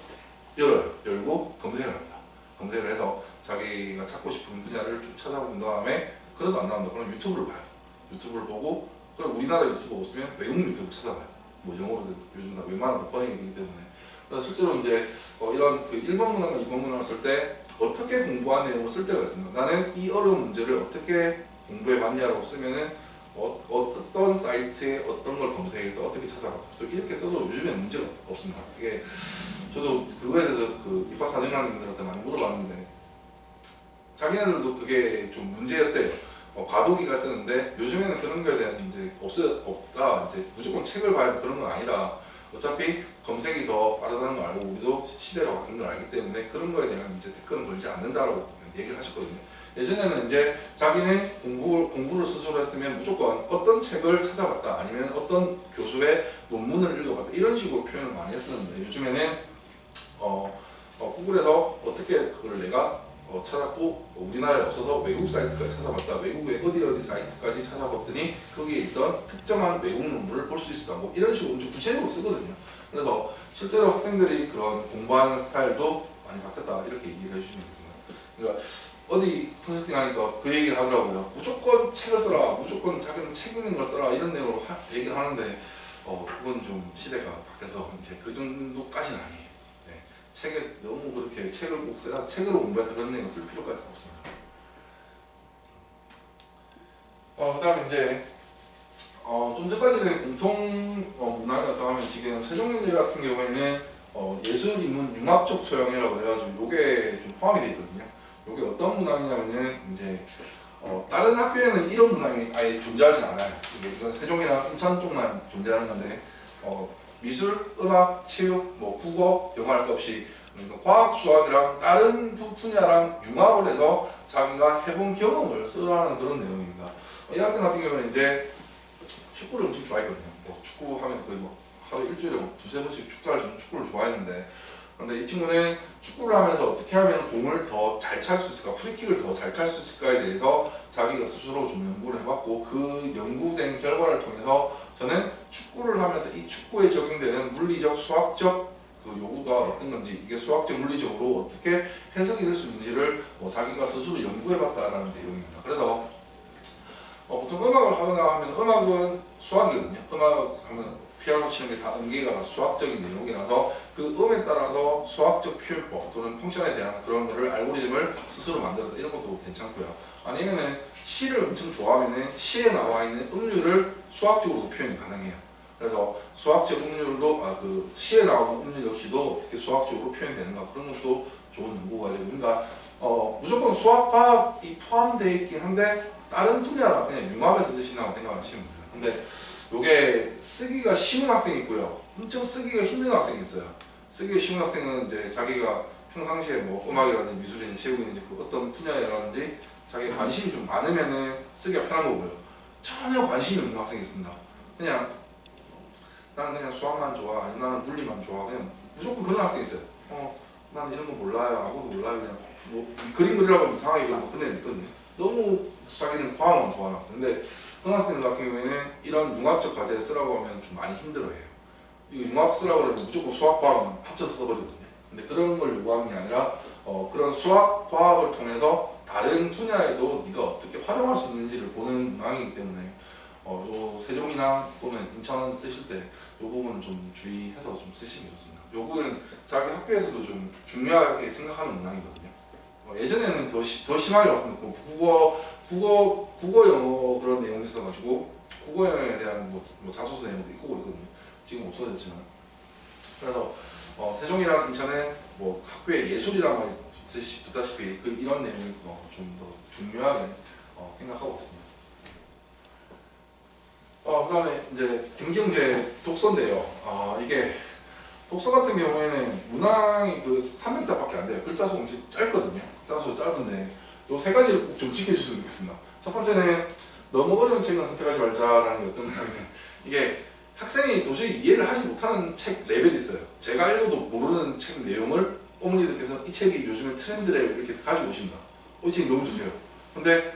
열고 검색을 합니다. 검색을 해서 자기가 찾고 싶은 분야를 쭉 찾아본 다음에 그래도 안 나온다 그럼 유튜브를 봐요. 유튜브를 보고 그럼 우리나라 유튜브 없으면 외국 유튜브 찾아봐요. 뭐 영어로도 요즘 다 웬만한 거 번역이기 때문에. 그래서 실제로 이제 이런 그 1번 문항과 2번 문항을 쓸 때 어떻게 공부한 내용을 쓸 때가 있습니다. 나는 이 어려운 문제를 어떻게 공부해 봤냐라고 쓰면은 어떤 사이트에 어떤 걸 검색해서 어떻게 찾아봤다. 또 이렇게 써도 요즘엔 문제가 없습니다. 이게 저도 그거에 대해서 그 입학 사정관님들한테 많이 물어봤는데 자기네들도 그게 좀 문제였대요. 과도기가 쓰는데 요즘에는 그런 거에 대한 이제 없다. 이제 무조건 책을 봐야 그런 건 아니다. 어차피 검색이 더 빠르다는 걸 알고 우리도 시대가 바뀐 걸 알기 때문에 그런 거에 대한 이제 태클은 걸지 않는다라고 얘기를 하셨거든요. 예전에는 이제 자기는 공부를 스스로 했으면 무조건 어떤 책을 찾아봤다 아니면 어떤 교수의 논문을 읽어봤다 이런 식으로 표현을 많이 했었는데 요즘에는 구글에서 어떻게 그걸 내가 찾았고 우리나라에 없어서 외국 사이트까지 찾아봤다. 외국의 어디 사이트까지 찾아봤더니 거기에 있던 특정한 외국 논문을 볼 수 있었다. 뭐 이런 식으로 좀 구체적으로 쓰거든요. 그래서 실제로 학생들이 그런 공부하는 스타일도 많이 바뀌었다 이렇게 얘기를 해주시면 되겠습니다. 그러니까 어디 컨설팅 하니까 그 얘기를 하더라고요. 무조건 책을 써라, 무조건 자기는 책 읽는 걸 써라 이런 내용으로 얘기를 하는데 그건 좀 시대가 바뀌어서 이제 그 정도까지는 아니에요. 책에 너무 그렇게 책을 꼭 써야 책으로 공부해서 그런 내용 쓸 필요까지 없습니다. 그 다음에 이제 좀 전까지는 공통 문항이었다고 하면 지금 세종문제 같은 경우에는 예술, 인문, 융합적 소양이라고 해가지고 요게 좀 포함이 되어 있거든요. 요게 어떤 문항이냐면은 이제 다른 학교에는 이런 문항이 아예 존재하지 않아요. 이건 세종이랑 인천 쪽만 존재하는 건데 미술, 음악, 체육, 뭐 국어, 영어 할 것 없이 과학, 수학이랑 다른 분야랑 융합을 해서 자기가 해본 경험을 쓰라는 그런 내용입니다. 이 학생 같은 경우는 이제 축구를 엄청 좋아했거든요. 축구 하면 거의 뭐 하루 일주일에 뭐 두세 번씩 축구를 좋아했는데 근데 이 친구는 축구를 하면서 어떻게 하면 공을 더 잘 찰 수 있을까, 프리킥을 더 잘 찰 수 있을까에 대해서 자기가 스스로 좀 연구를 해봤고 그 연구된 결과를 통해서 저는 축구를 하면서 이 축구에 적용되는 물리적, 수학적 그 요구가 어떤 건지 이게 수학적, 물리적으로 어떻게 해석이 될 수 있는지를 자기가 스스로 연구해봤다라는 내용입니다. 그래서 보통 음악을 하거나 하면 음악은 수학이거든요. 음악 하면 피아노 치는 게 다 음계가 다 수학적인 내용이라서 그 음에 따라서 수학적 표현법 또는 펑션에 대한 그런 거를 알고리즘을 스스로 만들어서 이런 것도 괜찮고요. 아니면은 시를 엄청 좋아하면은 시에 나와 있는 음률을 수학적으로 표현이 가능해요. 그래서 수학적 음률도 그 시에 나오는 음률 역시도 어떻게 수학적으로 표현되는가 그런 것도 좋은 연구가 되고 그러니까 무조건 수학, 과학이 포함되어 있긴 한데 다른 분야라 그냥 융합해서 쓰신다고 생각하시면 돼요. 근데 요게 쓰기가 쉬운 학생이 있고요. 엄청 쓰기가 힘든 학생이 있어요. 쓰기가 쉬운 학생은 이제 자기가 평상시에 뭐 음악이라든지 미술이든지 체육이든지 그 어떤 분야라든지 자기가 관심이 좀 많으면은 쓰기가 편한 거고요. 전혀 관심이 없는 학생이 있습니다. 그냥 나는 그냥 수학만 좋아, 아니면 나는 물리만 좋아, 그냥 무조건 그런 학생이 있어요. 난 이런 거 몰라요, 아무것도 몰라요, 그냥 뭐 그림 그리라고 하면 이상하게 그리고 끝내는 있거든요. 너무 자기는 과학만 좋아하는 학생. 근데 그런 학생들 같은 경우에는 이런 융합적 과제를 쓰라고 하면 좀 많이 힘들어해요. 이거 융합 쓰라고 하면 무조건 수학, 과학만 합쳐서 써버리거든요. 근데 그런 걸 요구하는 게 아니라 그런 수학, 과학을 통해서 다른 분야에도 네가 어떻게 활용할 수 있는지를 보는 문항이기 때문에 요 세종이나 또는 인천 쓰실 때 요 부분 좀 주의해서 좀 쓰시면 좋습니다. 요 부분은 자기 학교에서도 좀 중요하게 생각하는 문항이거든요. 예전에는 더 심하게 왔습니다. 국어, 영어 그런 내용이 있어가지고 국어 영어에 대한 뭐 자소서 내용도 있고 그러거든요. 지금 없어졌지만. 그래서 세종이랑 인천은 뭐 학교의 예술이란 말이 붙다시피 이런 내용이 좀 더 중요하게 생각하고 있습니다. 그 다음에 이제 경경제 독서인데요. 이게 독서 같은 경우에는 문항이 그 300자밖에 안 돼요. 글자 수 엄청 짧거든요. 글자 수 짧은데 요 세 가지를 꼭 좀 지켜주셨으면 좋겠습니다. 첫 번째는 너무 어려운 책은 선택하지 말자라는 게 어떤 거냐면 이게 학생이 도저히 이해를 하지 못하는 책 레벨이 있어요. 제가 읽어도 모르는 책 내용을 어머니들께서 이 책이 요즘에 트렌드래 이렇게 가지고 오십니다. 이 책이 너무 좋대요. 근데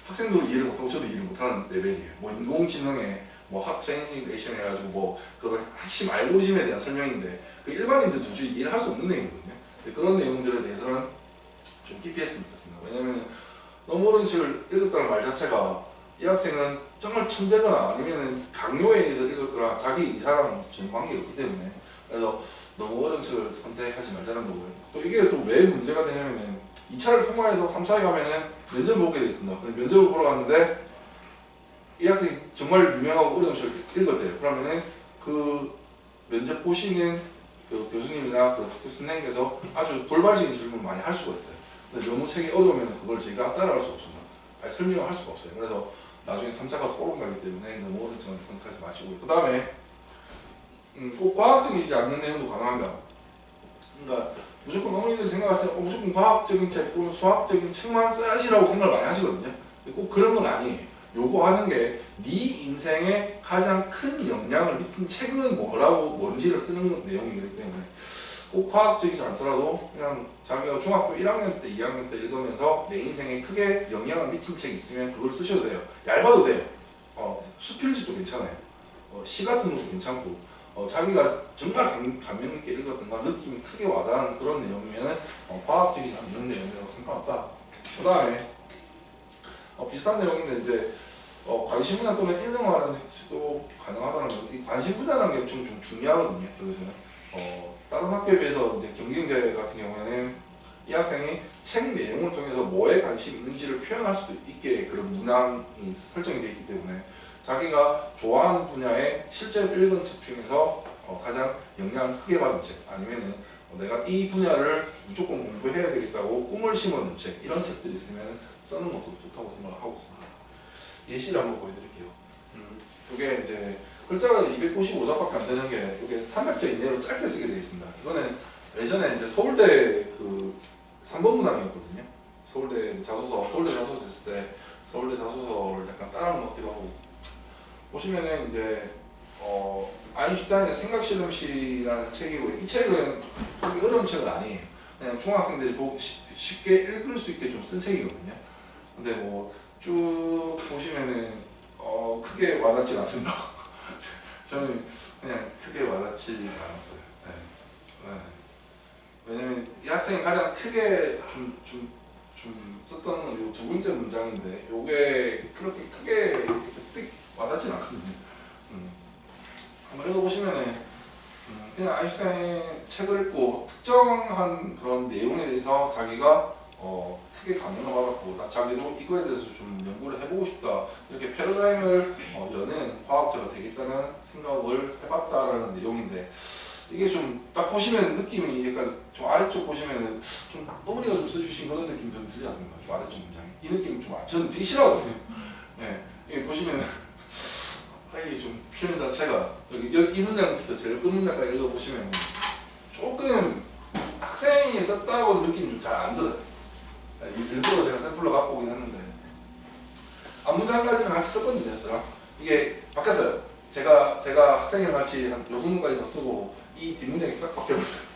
학생도 이해를 못하고 저도 이해를 못하는 레벨이에요. 뭐 인공지능의 뭐 트랜slation 해가지고 뭐 그런 핵심 알고리즘에 대한 설명인데 그 일반인들 도저히 이해를 할 수 없는 내용이거든요. 그런 내용들에 대해서는 좀 깊이 했으면 좋겠습니다. 왜냐면 너무 어려운 책을 읽었다는 말 자체가 이 학생은 정말 천재거나 아니면 강요에 의해서 읽었거나 자기 의사랑 전혀 관계가 없기 때문에 그래서 너무 어려운 책을 선택하지 말자는 거고요. 또 이게 또 왜 문제가 되냐면은 2차를 통과해서 3차에 가면은 면접을 보게 되어 있습니다. 근데 면접을 보러 갔는데 이 학생이 정말 유명하고 어려운 책을 읽었대요. 그러면은 그 면접 보시는 그 교수님이나 그 학교 선생님께서 아주 돌발적인 질문을 많이 할 수가 있어요. 근데 너무 책이 어려우면 그걸 저희가 따라갈 수가 없습니다. 설명을 할 수가 없어요. 그래서 나중에 3차 가서 꼬름 가기 때문에 너무 어려운 책은 선택하지 마시고요. 그 다음에 꼭 과학적이지 않는 내용도 가능합니다. 그러니까 무조건 어머니들 생각하시면 무조건 과학적인 책 또는 수학적인 책만 써야지라고 생각을 많이 하시거든요. 꼭 그런 건 아니에요. 요구하는 게 네 인생에 가장 큰 영향을 미친 책은 뭔지를 쓰는 내용이기 때문에 꼭 과학적이지 않더라도 그냥 자기가 중학교 1학년 때, 2학년 때 읽으면서 내 인생에 크게 영향을 미친 책이 있으면 그걸 쓰셔도 돼요. 얇아도 돼요. 수필집도 괜찮아요. 시 같은 것도 괜찮고 자기가 정말 감명 있게 읽었던가 느낌이 크게 와닿은 그런 내용이면 과학적이지 않는 내용이라고 생각한다. 그 다음에 비슷한 내용인데 이제 관심 분야 또는 1등하는 책도 가능하다는 거. 이 관심 분야라는 게 좀 중요하거든요. 여기서는 다른 학교에 비해서 이제 경기경제 같은 경우에는 이 학생이 책 내용을 통해서 뭐에 관심이 있는지를 표현할 수도 있게 그런 문항이 설정이 되어 있기 때문에 자기가 좋아하는 분야에 실제로 읽은 책 중에서 가장 영향을 크게 받은 책 아니면은 내가 이 분야를 무조건 공부해야 되겠다고 꿈을 심어놓은 책 이런 책들이 있으면 쓰는 것도 좋다고 생각을 하고 있습니다. 예시를 한번 보여드릴게요. 이게 이제 글자가 255자밖에 안 되는 게 이게 300자 이내로 짧게 쓰게 되어 있습니다. 이거는 예전에 이제 서울대 그 3번 문항이었거든요. 서울대 자소서 했을 때 서울대 자소서를 약간 따라한 것 같기도 하고 보시면은 이제 아인슈타인의 생각실험실이라는 책이고 이 책은 그렇게 어려운 책은 아니에요. 그냥 중학생들이 쉽게 읽을 수 있게 좀 쓴 책이거든요. 근데 뭐 쭉 보시면은 크게 와닿지 않습니다. 저는 그냥 크게 와닿지 않았어요. 네. 왜냐면 이 학생이 가장 크게 좀 썼던 건 요 두 번째 문장인데 요게 그렇게 크게 와닿진 않거든요. 한번 읽어보시면은 그냥 아인슈타인 책을 읽고 특정한 그런 내용에 대해서 자기가 크게 감명을 받았고 나 자기도 이거에 대해서 좀 연구를 해보고 싶다 이렇게 패러다임을 여는 과학자가 되겠다는 생각을 해봤다라는 내용인데 이게 좀 딱 보시면 느낌이 약간 좀 아래쪽 보시면은 좀 어머니가 좀 써주신 그런 느낌이 좀 들지 않습니까? 좀 아래쪽 문장이 이 느낌이 좀 저는 되게 싫어하거든요. 네, 이게 보시면은 이게 좀 표현 자체가 여기 이 문장부터 제일 끝 문장까지 읽어보시면 조금 학생이 썼다고 느낌이 좀 잘 안 들어요. 일부러 제가 샘플로 갖고 오긴 했는데 앞문장까지는 같이 썼거든요. 그래서 이게 바뀌었어요. 제가 학생이랑 같이 한 요순문까지만 쓰고 이 뒷문장이 싹 바뀌었어요.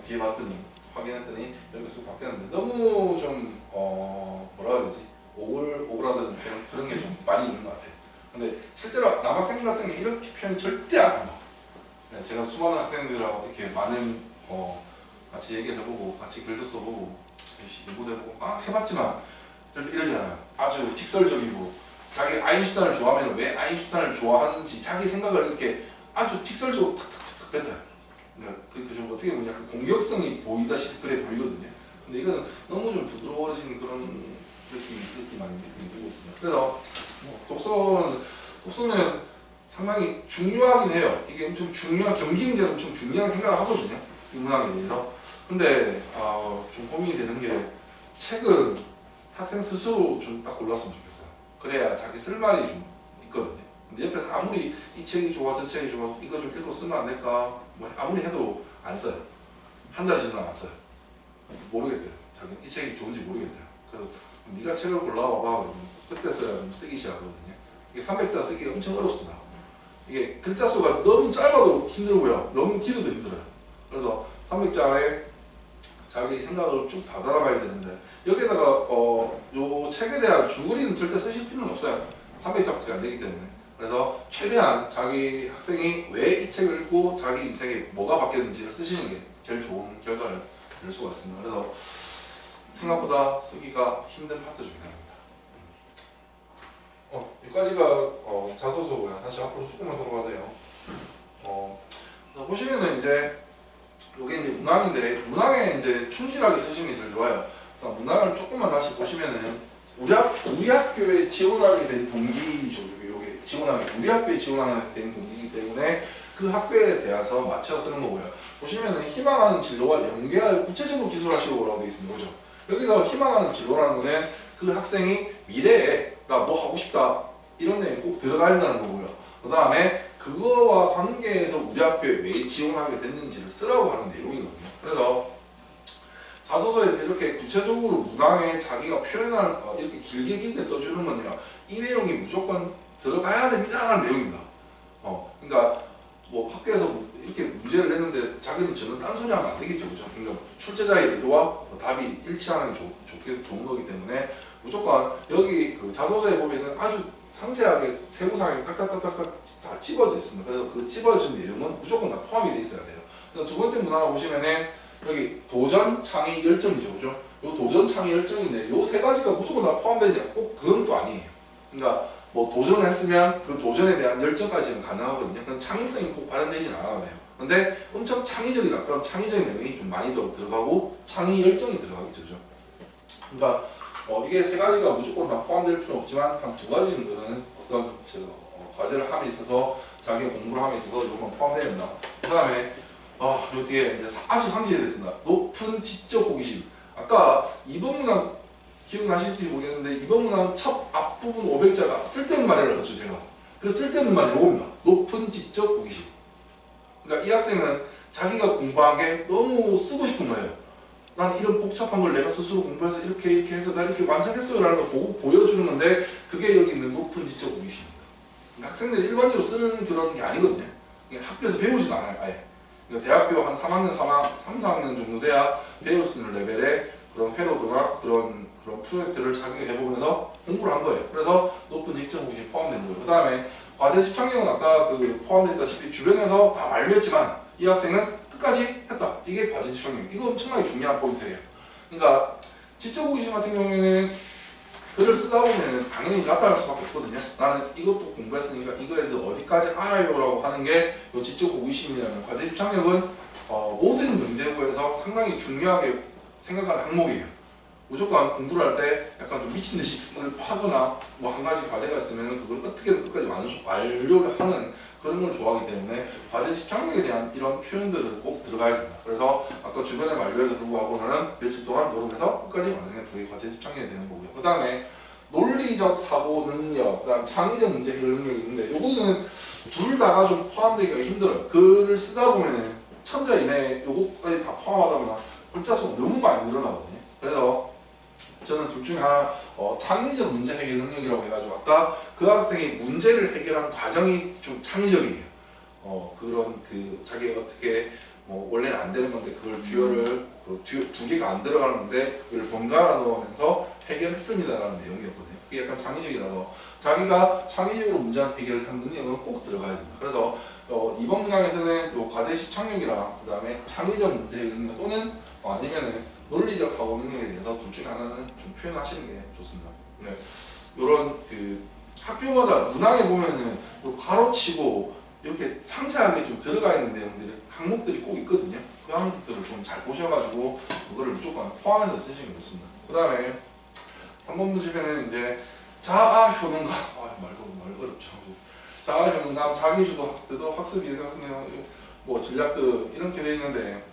뒤에 봤더니 확인했더니 이렇게 쏙 바뀌었는데 너무 좀 뭐라 해야 되지? 오그라드는 그런 게 좀 많이 있는 것 같아요. 근데 실제로 남학생 같은 게 이렇게 표현 절대 안 해요. 제가 수많은 학생들하고 이렇게 많은 같이 얘기를 해보고 같이 글도 써보고 연구도 해보고 막 해봤지만 절대 이러지 않아요. 아주 직설적이고 자기 아인슈타인을 좋아하면 왜 아인슈타인을 좋아하는지 자기 생각을 이렇게 아주 직설적으로 탁탁탁탁 뱉어요. 그 좀 어떻게 보면 약간 공격성이 보이다시피 그래 보이거든요. 근데 이거는 너무 좀 부드러워진 그런 느낌 많이 들고 있습니다. 그래서 독서는 상당히 중요하긴 해요. 이게 엄청 중요한 경기인재는 엄청 중요한 생각을 하거든요. 이 문학에 대해서. 근데 좀 고민이 되는 게 책은 학생 스스로 좀 딱 골랐으면 좋겠어요. 그래야 자기 쓸 말이 좀 있거든요. 근데 옆에서 아무리 이 책이 좋아 저 책이 좋아 이거 좀 읽고 쓰면 안 될까 뭐 아무리 해도 안 써요. 한 달이 지나면 안 써요. 모르겠대요. 자기는 이 책이 좋은지 모르겠대요. 그래서 네가 책을 골라와봐 그때 써야 좀 쓰기 시작하거든요. 이게 300자 쓰기가 엄청 어렵습니다. 이게 글자 수가 너무 짧아도 힘들고요. 너무 길어도 힘들어요. 그래서 300자 안에 자기 생각을 쭉 다 달아봐야 되는데 여기에다가 요 책에 대한 줄거리는 절대 쓰실 필요는 없어요. 300자밖에 안 되기 때문에. 그래서 최대한 자기 학생이 왜 이 책을 읽고 자기 인생에 뭐가 바뀌었는지를 쓰시는 게 제일 좋은 결과를 낼 수가 있습니다. 그래서 생각보다 쓰기가 힘든 파트 중에 하나입니다. 여기까지가 자소서고요. 다시 앞으로 조금만 돌아가세요. 그래서 보시면은 이제 이게 이제 문항인데 문항에 이제 충실하게 쓰시는 게 제일 좋아요. 그래서 문항을 조금만 다시 보시면은 우리 학교에 지원하게 된 동기죠. 요게 우리 학교에 지원하게 된 동기이기 때문에 그 학교에 대해서 맞춰 쓰는 거고요. 보시면은 희망하는 진로와 연계하여 구체적으로 기술하시고라고 되어 있습니다. 그죠? 여기서 희망하는 진로라는 거는 그 학생이 미래에 나 뭐 하고 싶다 이런 내용이 꼭 들어가야 된다는 거고요. 그 다음에 그거와 관계해서 우리 학교에 왜 지원하게 됐는지를 쓰라고 하는 내용이거든요. 그래서 자소서에서 이렇게 구체적으로 문항에 자기가 표현하는 이렇게 길게 써주는 건요. 이 내용이 무조건 들어가야 됩니다 라는 내용입니다. 그러니까 뭐 학교에서 이렇게 문제를 냈는데 자기는 저는 딴소리 하면 안 되겠죠. 그죠? 그러니까 출제자의 의도와 답이 일치하는 게 좋은 거기 때문에 무조건 여기 그 자소서에 보면은 아주 상세하게 세부사항이 딱딱딱딱 다 찝어져 있습니다. 그래서 그 찝어진 내용은 무조건 다 포함이 돼 있어야 돼요. 두 번째 문항을 보시면은 여기 도전, 창의, 열정이죠. 그죠? 요 도전, 창의, 열정인데 요 세 가지가 무조건 다 포함되지 않고 그건 또 아니에요. 그러니까 뭐 도전을 했으면 그 도전에 대한 열정까지는 가능하거든요. 그건 창의성이 꼭 발현되진 않아도 돼요. 근데 엄청 창의적이다. 그럼 창의적인 내용이 좀 많이 더 들어가고 창의 열정이 들어가겠죠. 그죠? 그러니까 이게 세 가지가 무조건 다 포함될 필요는 없지만 한 두 가지 정도는 어떤 과제를 함에 있어서 자기가 공부를 함에 있어서 이것만 포함되어야 된다. 그 다음에 요 뒤에 이제 아주 상세히 됐습니다. 높은 지적 호기심. 아까 2번 문항 기억나실지 모르겠는데 2번 문항 첫 앞부분 500자가 쓸데없는 말이라고 했죠. 제가 그 쓸데없는 말이 요겁니다. 높은 지적 호기심. 그러니까 이 학생은 자기가 공부한 게 너무 쓰고 싶은 거예요. 난 이런 복잡한 걸 내가 스스로 공부해서 이렇게 해서 나 이렇게 완성했어요 라는 걸 보고 보여주는 건데 그게 여기 있는 높은 지적 호기심입니다. 그러니까 학생들이 일반적으로 쓰는 그런 게 아니거든요. 학교에서 배우지도 않아요. 아예. 그러니까 대학교 한 3학년, 3, 4학년 정도 돼야 배울 수 있는 레벨의 그런 회로도나 그런 프로젝트를 자기가 해보면서 공부를 한 거예요. 그래서 높은 지적 호기심이 포함된 거예요. 그 다음에 과제 집착력은 아까 포함됐다시피 주변에서 다 말렸지만 이 학생은 끝까지 했다. 이게 과제 집착력. 이거 엄청나게 중요한 포인트예요. 그러니까 지적 호기심 같은 경우에는 글을 쓰다 보면 당연히 나타날 수밖에 없거든요. 나는 이것도 공부했으니까 이거에 대해 어디까지 알아요 라고 하는 게 요 지적 호기심이라는 과제 집착력은 모든 문제부에서 상당히 중요하게 생각하는 항목이에요. 무조건 공부를 할 때 약간 좀 미친 듯이 그걸 파거나 뭐 한 가지 과제가 있으면 그걸 어떻게든 끝까지 완료를 하는 그런 걸 좋아하기 때문에 과제 집착력에 대한 이런 표현들을 꼭 들어가야 된다. 그래서 아까 주변에 만료에도 불구하고는 며칠 동안 노력해서 끝까지 완성해 그게 과제 집착력이 되는 거고요. 그 다음에 논리적 사고 능력, 그다음 창의적 문제 해결 능력이 있는데 요거는 둘 다가 좀 포함되기가 힘들어요. 글을 쓰다 보면은 천자 이내에 요거까지 다 포함하다 보면 글자 수가 너무 많이 늘어나거든요. 그래서 저는 둘 중에 하나 창의적 문제 해결 능력이라고 해가지고 아까 그 학생이 문제를 해결한 과정이 좀 창의적이에요. 그런 그 자기가 어떻게 뭐 원래는 안 되는 건데 그걸 듀얼을 두 개가 안 들어가는데 그걸 번갈아 넣으면서 해결했습니다라는 내용이었거든요. 그게 약간 창의적이라서 자기가 창의적으로 문제 해결을 한 능력은 꼭 들어가야 됩니다. 그래서 이번 문항에서는 요 과제 집착력이랑 그 다음에 창의적 문제 해결 능력 또는 아니면은 논리적 사고 능력에 대해서 둘 중에 하나는 좀 표현하시는 게 좋습니다. 네. 요런 그 학교마다 문항에 보면은 가로치고 이렇게 상세하게 좀 들어가 있는 내용들이 항목들이 꼭 있거든요. 그 항목들을 좀 잘 보셔가지고 그거를 무조건 포함해서 쓰시는 게 좋습니다. 그 다음에 3번 문제는 이제 자아 효능감, 말 어렵죠. 자아 효능감, 자기주도 학습도 학습 이런 뭐 전략 등 이렇게 돼 있는데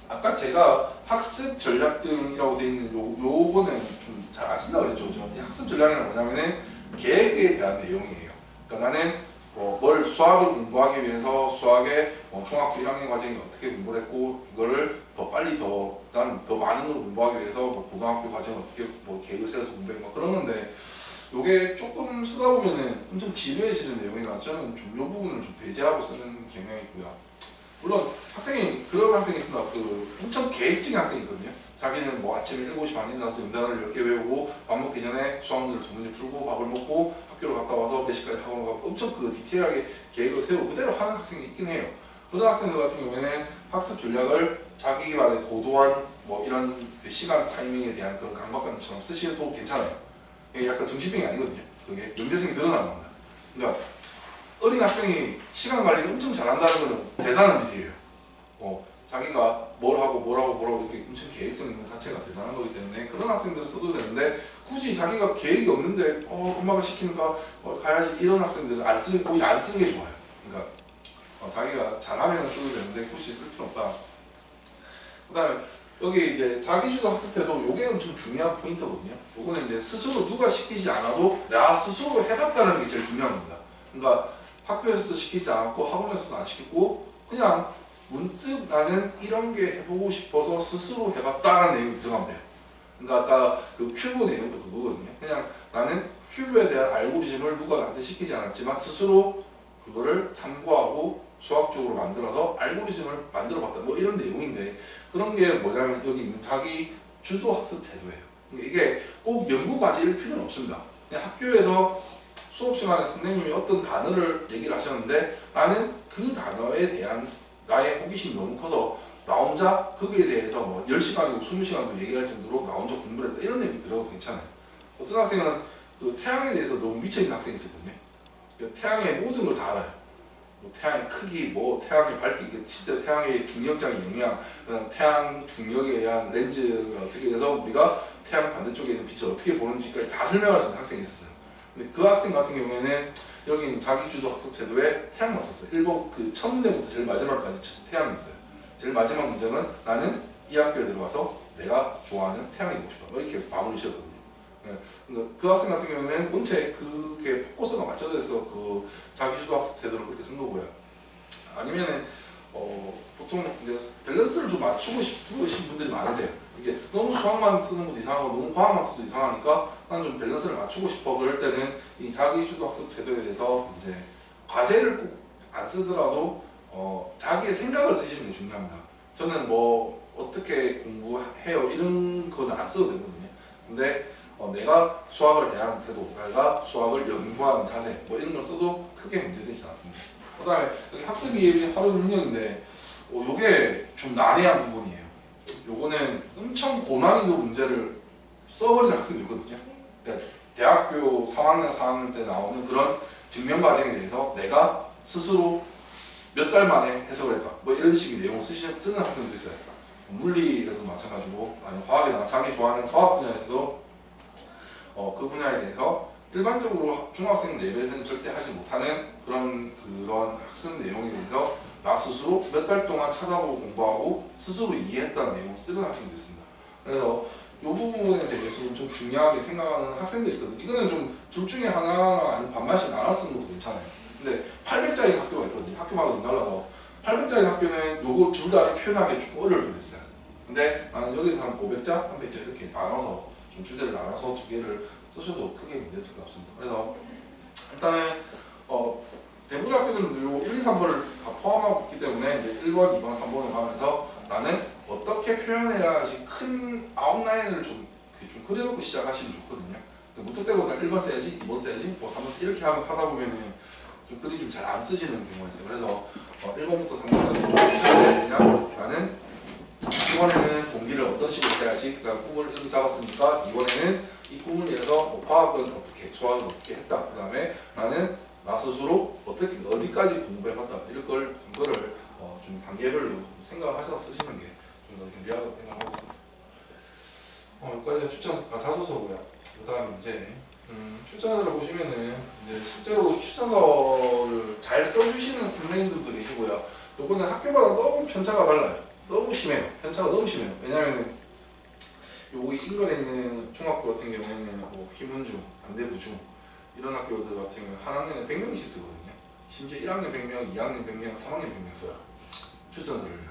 아까 제가 학습 전략 등이라고 돼 있는 요거는 좀 잘 안 쓴다고 그랬죠. 학습 전략이란 뭐냐면은 계획에 대한 내용이에요. 그러니까 나는 뭘 수학을 공부하기 위해서 수학의 중학교 1학년 과정에 어떻게 공부를 했고 이거를 더 빨리 난 더 많은 걸 공부하기 위해서 뭐 고등학교 과정에 어떻게 뭐 계획을 세워서 공부했고 그런 건데 요게 조금 쓰다 보면은 엄청 지루해지는 내용이라서 저는 좀 요 부분을 좀 배제하고 쓰는 경향이 있고요. 물론 학생이 그런 학생이 있습니다. 엄청 계획적인 학생이 있거든요. 자기는 뭐 아침에 7시 반에 일어나서 연단어를 10개 외우고 밥 먹기 전에 수학문제를 2문제 풀고 밥을 먹고 학교로 갔다 와서 몇 시까지 학원 가고 엄청 디테일하게 계획을 세우고 그대로 하는 학생이 있긴 해요. 그런 학생들 같은 경우에는 학습 전략을 자기만의 고도한 뭐 이런 시간 타이밍에 대한 그런 강박관처럼 쓰셔도 괜찮아요. 이게 약간 정신병이 아니거든요. 그게 문제성이 드러나는 겁니다. 그러니까 어린 학생이 시간 관리를 엄청 잘한다는 것은 대단한 일이에요. 자기가 뭘 하고 이렇게 엄청 계획성 있는 자체가 대단한 거기 때문에 그런 학생들은 써도 되는데 굳이 자기가 계획이 없는데 엄마가 시키니까 가야지 이런 학생들은 오히려 안 쓰는 게 좋아요. 그러니까 자기가 잘하면 써도 되는데 굳이 쓸 필요 없다. 그 다음에 여기 이제 자기주도 학습 태도 요게 엄청 중요한 포인트거든요. 요거는 이제 스스로 누가 시키지 않아도 나 스스로 해봤다는 게 제일 중요한 겁니다. 그러니까 학교에서도 시키지 않았고 학원에서도 안 시켰고 그냥 문득 나는 이런 게 해보고 싶어서 스스로 해봤다라는 내용이 들어가면 돼요. 그러니까 아까 그 큐브 내용도 그거거든요. 그냥 나는 큐브에 대한 알고리즘을 누가 나한테 시키지 않았지만 스스로 그거를 탐구하고 수학적으로 만들어서 알고리즘을 만들어봤다. 뭐 이런 내용인데 그런 게 뭐냐면 여기 있는 자기 주도 학습 태도예요. 그러니까 이게 꼭 연구 과제일 필요는 없습니다. 그냥 학교에서 수업 시간에 선생님이 어떤 단어를 얘기를 하셨는데 나는 그 단어에 대한 나의 호기심이 너무 커서 나 혼자 거기에 대해서 뭐 10시간이고 20시간도 얘기할 정도로 나 혼자 공부를 했다 이런 얘기 들어도 괜찮아요. 어떤 학생은 그 태양에 대해서 너무 미쳐있는 학생이 있었거든요. 태양의 모든 걸 다 알아요. 뭐 태양의 크기, 뭐 태양의 밝기, 실제 태양의 중력장의 영향, 그다음 태양 중력에 의한 렌즈가 어떻게 돼서 우리가 태양 반대쪽에 있는 빛을 어떻게 보는지까지 다 설명할 수 있는 학생이 있었어요. 근데 그 학생 같은 경우에는 여기 자기주도 학습 태도에 태양만 썼어요. 일본 그 첫 문제부터 제일 마지막까지 태양이 있어요. 제일 마지막 문제는 나는 이 학교에 들어가서 내가 좋아하는 태양이 되고 싶다. 뭐 이렇게 마무리 지었거든요. 그 학생 같은 경우에는 본체 그게 포커스가 맞춰져 있어 그 자기주도 학습 태도를 그렇게 쓴 거고요. 아니면은 보통 이제 밸런스를 좀 맞추고 싶으신 분들이 많으세요. 이게 너무 수학만 쓰는 것도 이상하고 너무 과학만 써도 이상하니까 난 좀 밸런스를 맞추고 싶어. 그럴 때는 이 자기주도 학습 태도에 대해서 이제 과제를 꼭 안 쓰더라도 자기의 생각을 쓰시는 게 중요합니다. 저는 뭐 어떻게 공부해요 이런 거는 안 써도 되거든요. 근데 내가 수학을 대하는 태도, 내가 수학을 연구하는 자세 뭐 이런 걸 써도 크게 문제되지 않습니다. 그 다음에 여기 학습 이해비 활용 능력인데 요게 좀 난해한 부분이에요. 요거는 엄청 고난이도 문제를 써버리는 학생이 있거든요. 그러니까 대학교 3학년, 4학년 때 나오는 그런 증명 과정에 대해서 내가 스스로 몇 달 만에 해석을 했다. 뭐 이런 식의 내용을 쓰는 학생도 있어요. 물리에서도 마찬가지고, 아니면 화학이나 자기 좋아하는 과학 분야에서도 그 분야에 대해서 일반적으로 중학생 레벨에서는 절대 하지 못하는 그런 학습 내용에 대해서 나 스스로 몇 달 동안 찾아보고 공부하고 스스로 이해했다는 내용을 쓰는 학생도 있습니다. 그래서 이 부분에 대해서 좀 중요하게 생각하는 학생들이 있거든요. 이거는 좀 둘 중에 하나나 아니면 반반씩 나눠 쓰는 것도 괜찮아요. 근데 800짜리 학교가 있거든요. 학교마다 좀 달라서 800짜리 학교는 요거 둘 다 표현하기 좀 어려울 때도 있어요. 근데 나는 여기서 한 500자, 300자 이렇게 나눠서 좀 주제를 나눠서 두 개를 쓰셔도 크게 문제가 없습니다. 그래서 일단은 대부분 학교들은 요 1, 2, 3번을 다 포함하고 있기 때문에 이제 1번, 2번, 3번을 가면서 나는 어떻게 표현해야지 큰 아웃라인을 좀 그려놓고 시작하시면 좋거든요. 무턱대고 1번 써야지, 2번 써야지, 뭐 3번 써야지 이렇게 하다 보면은 좀 글이 좀 잘 안 쓰시는 경우가 있어요. 그래서 1번부터 3번까지 좀 쓰셔야 되냐? 나는 이번에는 공기를 어떤 식으로 써야지, 그다음 꿈을 이렇게 잡았으니까 이번에는 이 꿈을 위해서 뭐 과학은 어떻게, 수학은 어떻게 했다. 그다음에 나는 나 스스로 어떻게 어디까지 공부해봤다. 이거를 좀 단계별로 생각하셔서 쓰시는 게 좀 더 유리하다고 생각하고 있습니다. 여기까지가 자소서고요. 그다음 이제 출전서를 보시면은 이제 실제로 출전서를 잘 써주시는 선생님들도 계시고요. 요거는 학교마다 너무 편차가 달라요. 너무 심해요. 편차가 너무 심해요. 왜냐면은 여기 인근에 있는 중학교 같은 경우에는 뭐 김은중, 안대부중 이런 학교들 같은 경우는 한 학년에 100명씩 쓰거든요. 심지어 1학년 100명, 2학년 100명, 3학년 100명 써요. 출전서를.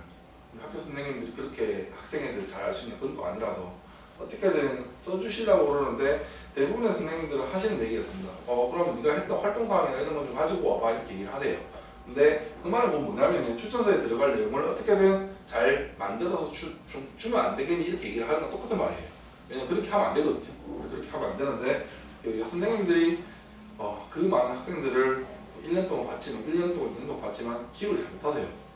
학교 선생님들이 그렇게 학생 애들 잘 알 수 있는 그런 거 아니라서 어떻게든 써주시려고 그러는데 대부분의 선생님들은 하시는 얘기였습니다. 그러면 네가 했던 활동사항이나 이런 거 좀 가지고 와봐 이렇게 얘기를 하세요. 근데 그 말은 뭐냐면 출전서에 들어갈 내용을 어떻게든 잘 만들어서 좀 주면 안 되겠니 이렇게 얘기를 하는 건 똑같은 말이에요. 왜냐면 그렇게 하면 안 되거든요. 그렇게 하면 안 되는데 선생님들이 그 많은 학생들을 1년 동안 봤지만 1년 동안 2년 동안 봤지만 기억을 잘 못하세요.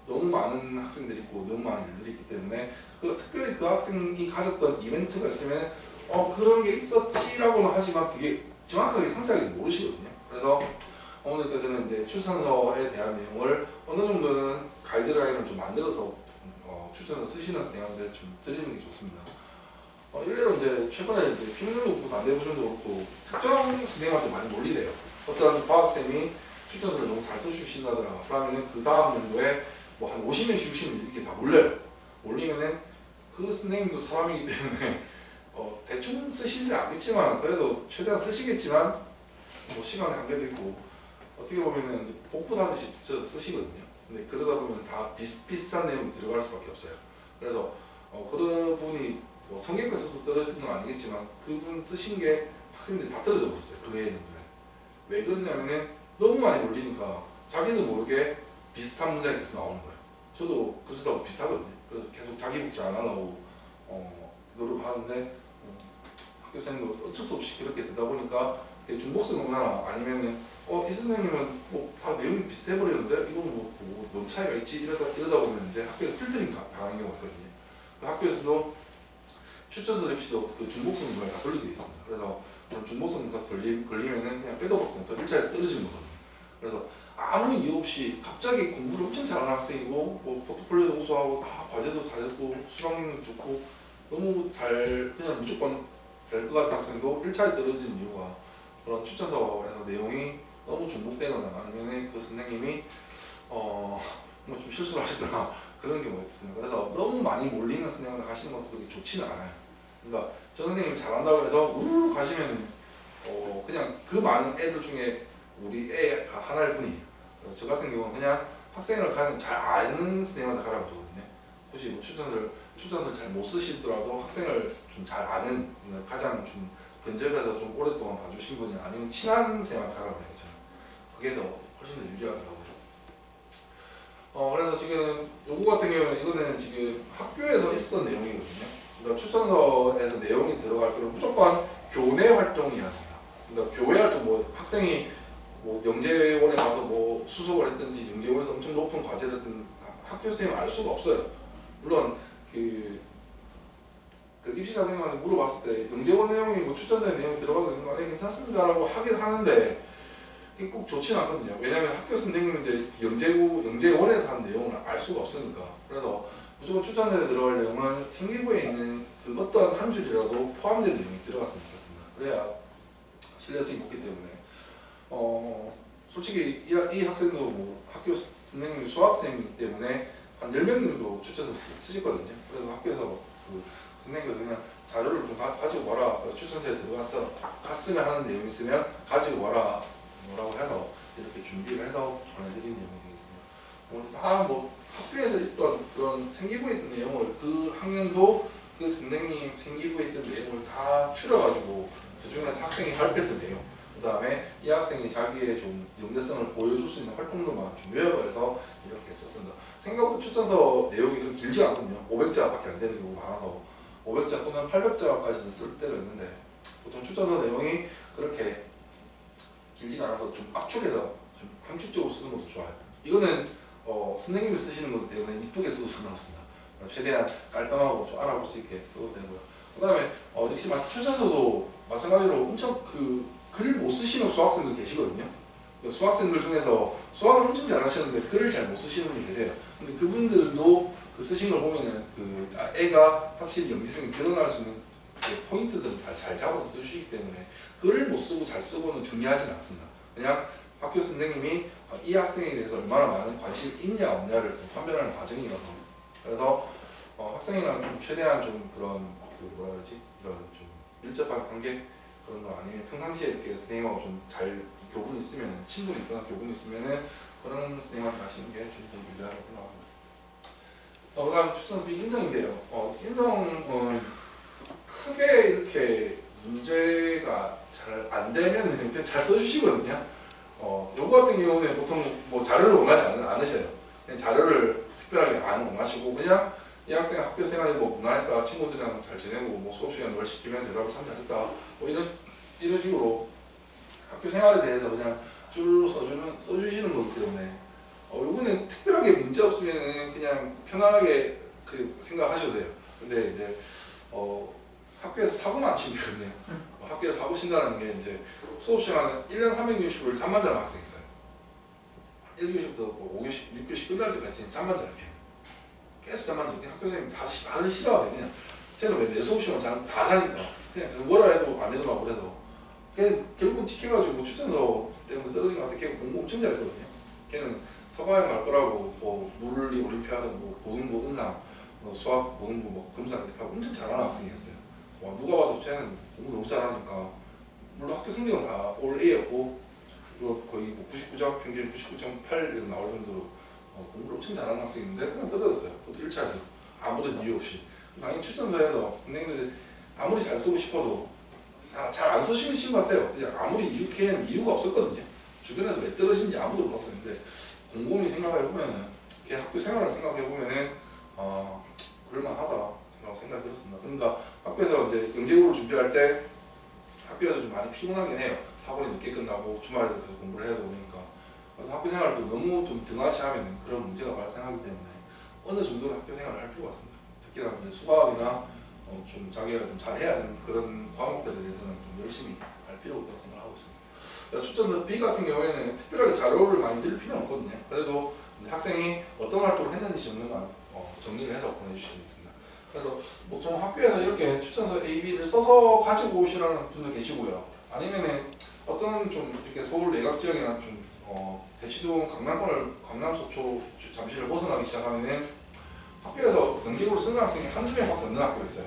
너무 많은 학생들이 있고 너무 많은 일들이 있기 때문에 특별히 그 학생이 가졌던 이벤트가 있으면 그런 게 있었지라고는 하지만 그게 정확하게 상세하게 모르시거든요. 그래서 어머니께서는 이제 출산서에 대한 내용을 어느 정도는 가이드라인을 좀 만들어서 출산서 쓰시는 선생님한테 좀 드리는 게 좋습니다. 일례로 이제 최근에 이제 피문도 그렇고 안대부중도 그렇고 특정 선생님한테 많이 몰리대요. 어떤 과학쌤이 출전서를 너무 잘 써주신다더라. 그러면은 그 다음 연도에 뭐 한 50명씩 60명 이렇게 다 몰려요. 몰리면은 그 선생님도 사람이기 때문에 대충 쓰시지 않겠지만 그래도 최대한 쓰시겠지만 뭐 시간에 한계도 있고 어떻게 보면은 이제 복붙하듯이 붙여서 쓰시거든요. 근데 그러다 보면 다 비슷비슷한 내용이 들어갈 수밖에 없어요. 그래서 그런 분이 뭐 성경글 써서 떨어지는 건 아니겠지만 그분 쓰신 게 학생들이 다 떨어져 버렸어요. 그 외에는. 왜 그러냐면은 너무 많이 몰리니까 자기도 모르게 비슷한 문장이 계속 나오는 거예요. 저도 그러시다고 비슷하거든요. 그래서 계속 자기 복지 안 하려고 노력을 하는데 학교 선생님도 어쩔 수 없이 그렇게 되다 보니까 중복성 문화나 아니면은 이 선생님은 뭐 다 내용이 비슷해 버리는데 이건 뭔 차이가 있지 이러다 보면 이제 학교에서 필터링 당하는 경우가 있거든요. 그 학교에서도 출전서 입시도 그 중복성 문화를 다 걸리게 돼 있습니다. 그래서 그런 중복성 문화 걸리면은 그냥 빼도 박도 못하고 1차에서 떨어지는 거거든요. 그래서 아무 이유 없이 갑자기 공부를 엄청 잘하는 학생이고 뭐 포트폴리오도 우수하고 다 과제도 잘했고 수학력도 좋고 너무 잘 그냥 무조건 될 것 같은 학생도 1차에 떨어지는 이유가 그런 추천서에서 내용이 너무 중복되거나 아니면 그 선생님이 뭐 좀 실수를 하시거나 그런 경우가 있습니다. 그래서 너무 많이 몰리는 선생님한테 가시는 것도 그렇게 좋지는 않아요. 그러니까 저 선생님 잘한다고 해서 우르르 가시면 그냥 그 많은 애들 중에 우리 애가 하나일 뿐이에요. 그래서 저 같은 경우는 그냥 학생을 가장 잘 아는 선생님한테 가라고 그러거든요. 굳이 뭐 추천서를 잘 못 쓰시더라도 학생을 좀 잘 아는 가장 좀 근접해서 좀 오랫동안 봐주신 분이 아니면 친한 선생님한테 가라고 해요. 저는 그게 더 훨씬 더 유리하더라고요. 그래서 지금 요거 같은 경우는 이거는 지금 학교에서 있었던 내용이거든요. 그러니까 추천서에서 내용이 들어갈 때는 무조건 교내 활동이어야 됩니다. 그러니까 교회 활동 뭐 학생이 뭐 영재원에 가서 뭐 수석을 했든지 영재원에서 엄청 높은 과제를 했든 학교 선생님은 알 수가 없어요. 물론 그 그 입시사생한테 물어봤을 때 영재원 내용이 뭐 추천서의 내용이 들어가도 되는 거 아니에요? 괜찮습니다라고 하긴 하는데 그게 꼭 좋지는 않거든요. 왜냐하면 학교 선생님인데 영재원에서 한 내용을 알 수가 없으니까. 그래서 무조건 추천서에 들어갈 내용은 생기부에 있는 그 어떤 한 줄이라도 포함된 내용이 들어갔으면 좋겠습니다. 그래야 신뢰성이 높기 때문에 솔직히 이 학생도 뭐 학교 선생님이 수학생이기 때문에 한 10명 정도 추천서 쓰셨거든요. 그래서 학교에서 그 선생님께서 그냥 자료를 좀 가지고 와라, 추천서에 갔으면 하는 내용이 있으면 가지고 와라 뭐라고 해서 이렇게 준비를 해서 보내드린 내용이 되겠습니다. 다 뭐 학교에서 있던 그런 생기부에 있던 내용을 그 학년도 그 선생님 생기부에 있던 내용을 다 추려가지고 그 중에서 학생이 발표했던 내용, 그 다음에 이 학생이 자기의 좀 연대성을 보여줄 수 있는 활동도만 좀 요약을 해서 이렇게 썼습니다. 생각보다 추천서 내용이 그렇게 길지 않거든요. 500자밖에 안 되는 경우가 많아서 500자 또는 800자까지는 쓸 때가 있는데 보통 추천서 내용이 그렇게 길지가 않아서 좀 압축해서 좀 함축적으로 쓰는 것도 좋아요. 이거는 선생님이 쓰시는 것 때문에 이쁘게 써도 상관없습니다. 최대한 깔끔하고 좀 알아볼 수 있게 써도 되고요. 그 다음에 역시 추천서도 마찬가지로 엄청 글을 못 쓰시는 수학생들 계시거든요. 수학생들 중에서 수학을 엄청 잘하시는데 글을 잘 못 쓰시는 분이 계세요. 근데 그분들도 그 쓰신 걸 보면은 애가 확실히 영재성이 드러날 수 있는 포인트들을 잘 잡아서 쓰시기 때문에 글을 못 쓰고 잘 쓰고는 중요하진 않습니다. 그냥 학교 선생님이 이 학생에 대해서 얼마나 많은 관심이 있냐 없냐를 판별하는 과정이어서 그래서 학생이랑 좀 최대한 좀 그런 뭐라 그러지 이런 좀 밀접한 관계 그런 거 아니면 평상시에 이렇게 선생님하고 좀 잘 교분이 있으면 친분이 있거나 교분이 있으면은 그런 선생님한테 가시는 게 좀 유리하다고 생각합니다. 그다음 추천서 B 인성인데요. 인성은 크게 이렇게 문제가 잘 안 되면 그냥 잘 써주시거든요. 요거 같은 경우는 보통 뭐 자료를 원하지 않으셔요. 그냥 자료를 특별하게 안 원하시고 그냥 이 학생 학교 생활이 뭐 무난했다, 친구들이랑 잘 지내고 뭐 수업 시간 뭘 시키면 대답을 참 잘했다, 뭐 이런 식으로 학교 생활에 대해서 그냥 줄 써주시는 거기 때문에 요거는 특별하게 문제 없으면은 그냥 편안하게 생각하셔도 돼요. 근데 이제 학교에서 사고는 안 치거든요. 학교에서 사고 친다는 게 이제 수업 시간에 1년 360일 잠만 자는 학생이 있어요. 1교시부터 뭐 5교시, 6교시 끝날 때까지 잠만 자요. 계속 잠만 자요. 학교 선생님 다들 싫어하거든요. 그냥 쟤는 왜 내 수업 시간 다 자니까 그냥 뭐라 해도 안 해주려고 그래서 걔는 결국 찍혀가지고 추천서 때문에 떨어진 것 같아. 걔 공부 엄청 잘했거든요. 걔는 서가형 갈 거라고 뭐 물리 올림피아드, 뭐 고등부 은상, 수학 고등부 뭐 금상 이렇게 하고 엄청 잘하는 학생이었어요. 와, 누가 봐도 쟤는 공부 너무 잘하니까 물론 학교 성적은 다 올 A였고 그리고 거의 뭐 99점 평균 99.8 이런 나올 정도로 공부를 엄청 잘하는 학생인데 그냥 떨어졌어요. 그것도 1차에서 아무런 이유 없이. 당연히 추천서에서 선생님들이 아무리 잘 쓰고 싶어도 잘 안 쓰시는 것 같아요. 그냥 아무리 이렇게 이유가 없었거든요. 주변에서 왜 떨어진지 아무도 몰랐었는데 곰곰이 생각해보면은 걔 학교 생활을 생각해보면은 그럴만하다라고 생각이 들었습니다. 그러니까 학교에서 이제 영재고를 준비할 때 학교에서 좀 많이 피곤하긴 해요. 학원이 늦게 끝나고 주말에도 계속 공부를 해야 되니까. 그래서 학교 생활도 너무 좀 등하시하면 그런 문제가 발생하기 때문에 어느 정도는 학교 생활을 할 필요가 있습니다. 특히나 이제 수학이나 좀 자기가 좀 잘해야 되는 그런 과목들에 대해서는 좀 열심히 할 필요가 있다고 생각하고 있습니다. 추천서 B 같은 경우에는 특별하게 자료를 많이 드릴 필요는 없거든요. 그래도 학생이 어떤 활동을 했는지 정도만 정리를 해서 보내주시면 되겠습니다. 그래서 보통 학교에서 이렇게 추천서 A, B를 써서 가지고 오시라는 분도 계시고요. 아니면은 어떤 좀 이렇게 서울 내곽 지역이나 좀 대치동 강남 서초 잠실을 벗어나기 시작하면은 학교에서 연계고를 쓰는 학생이 한두 명밖에 없는 학교가 있어요.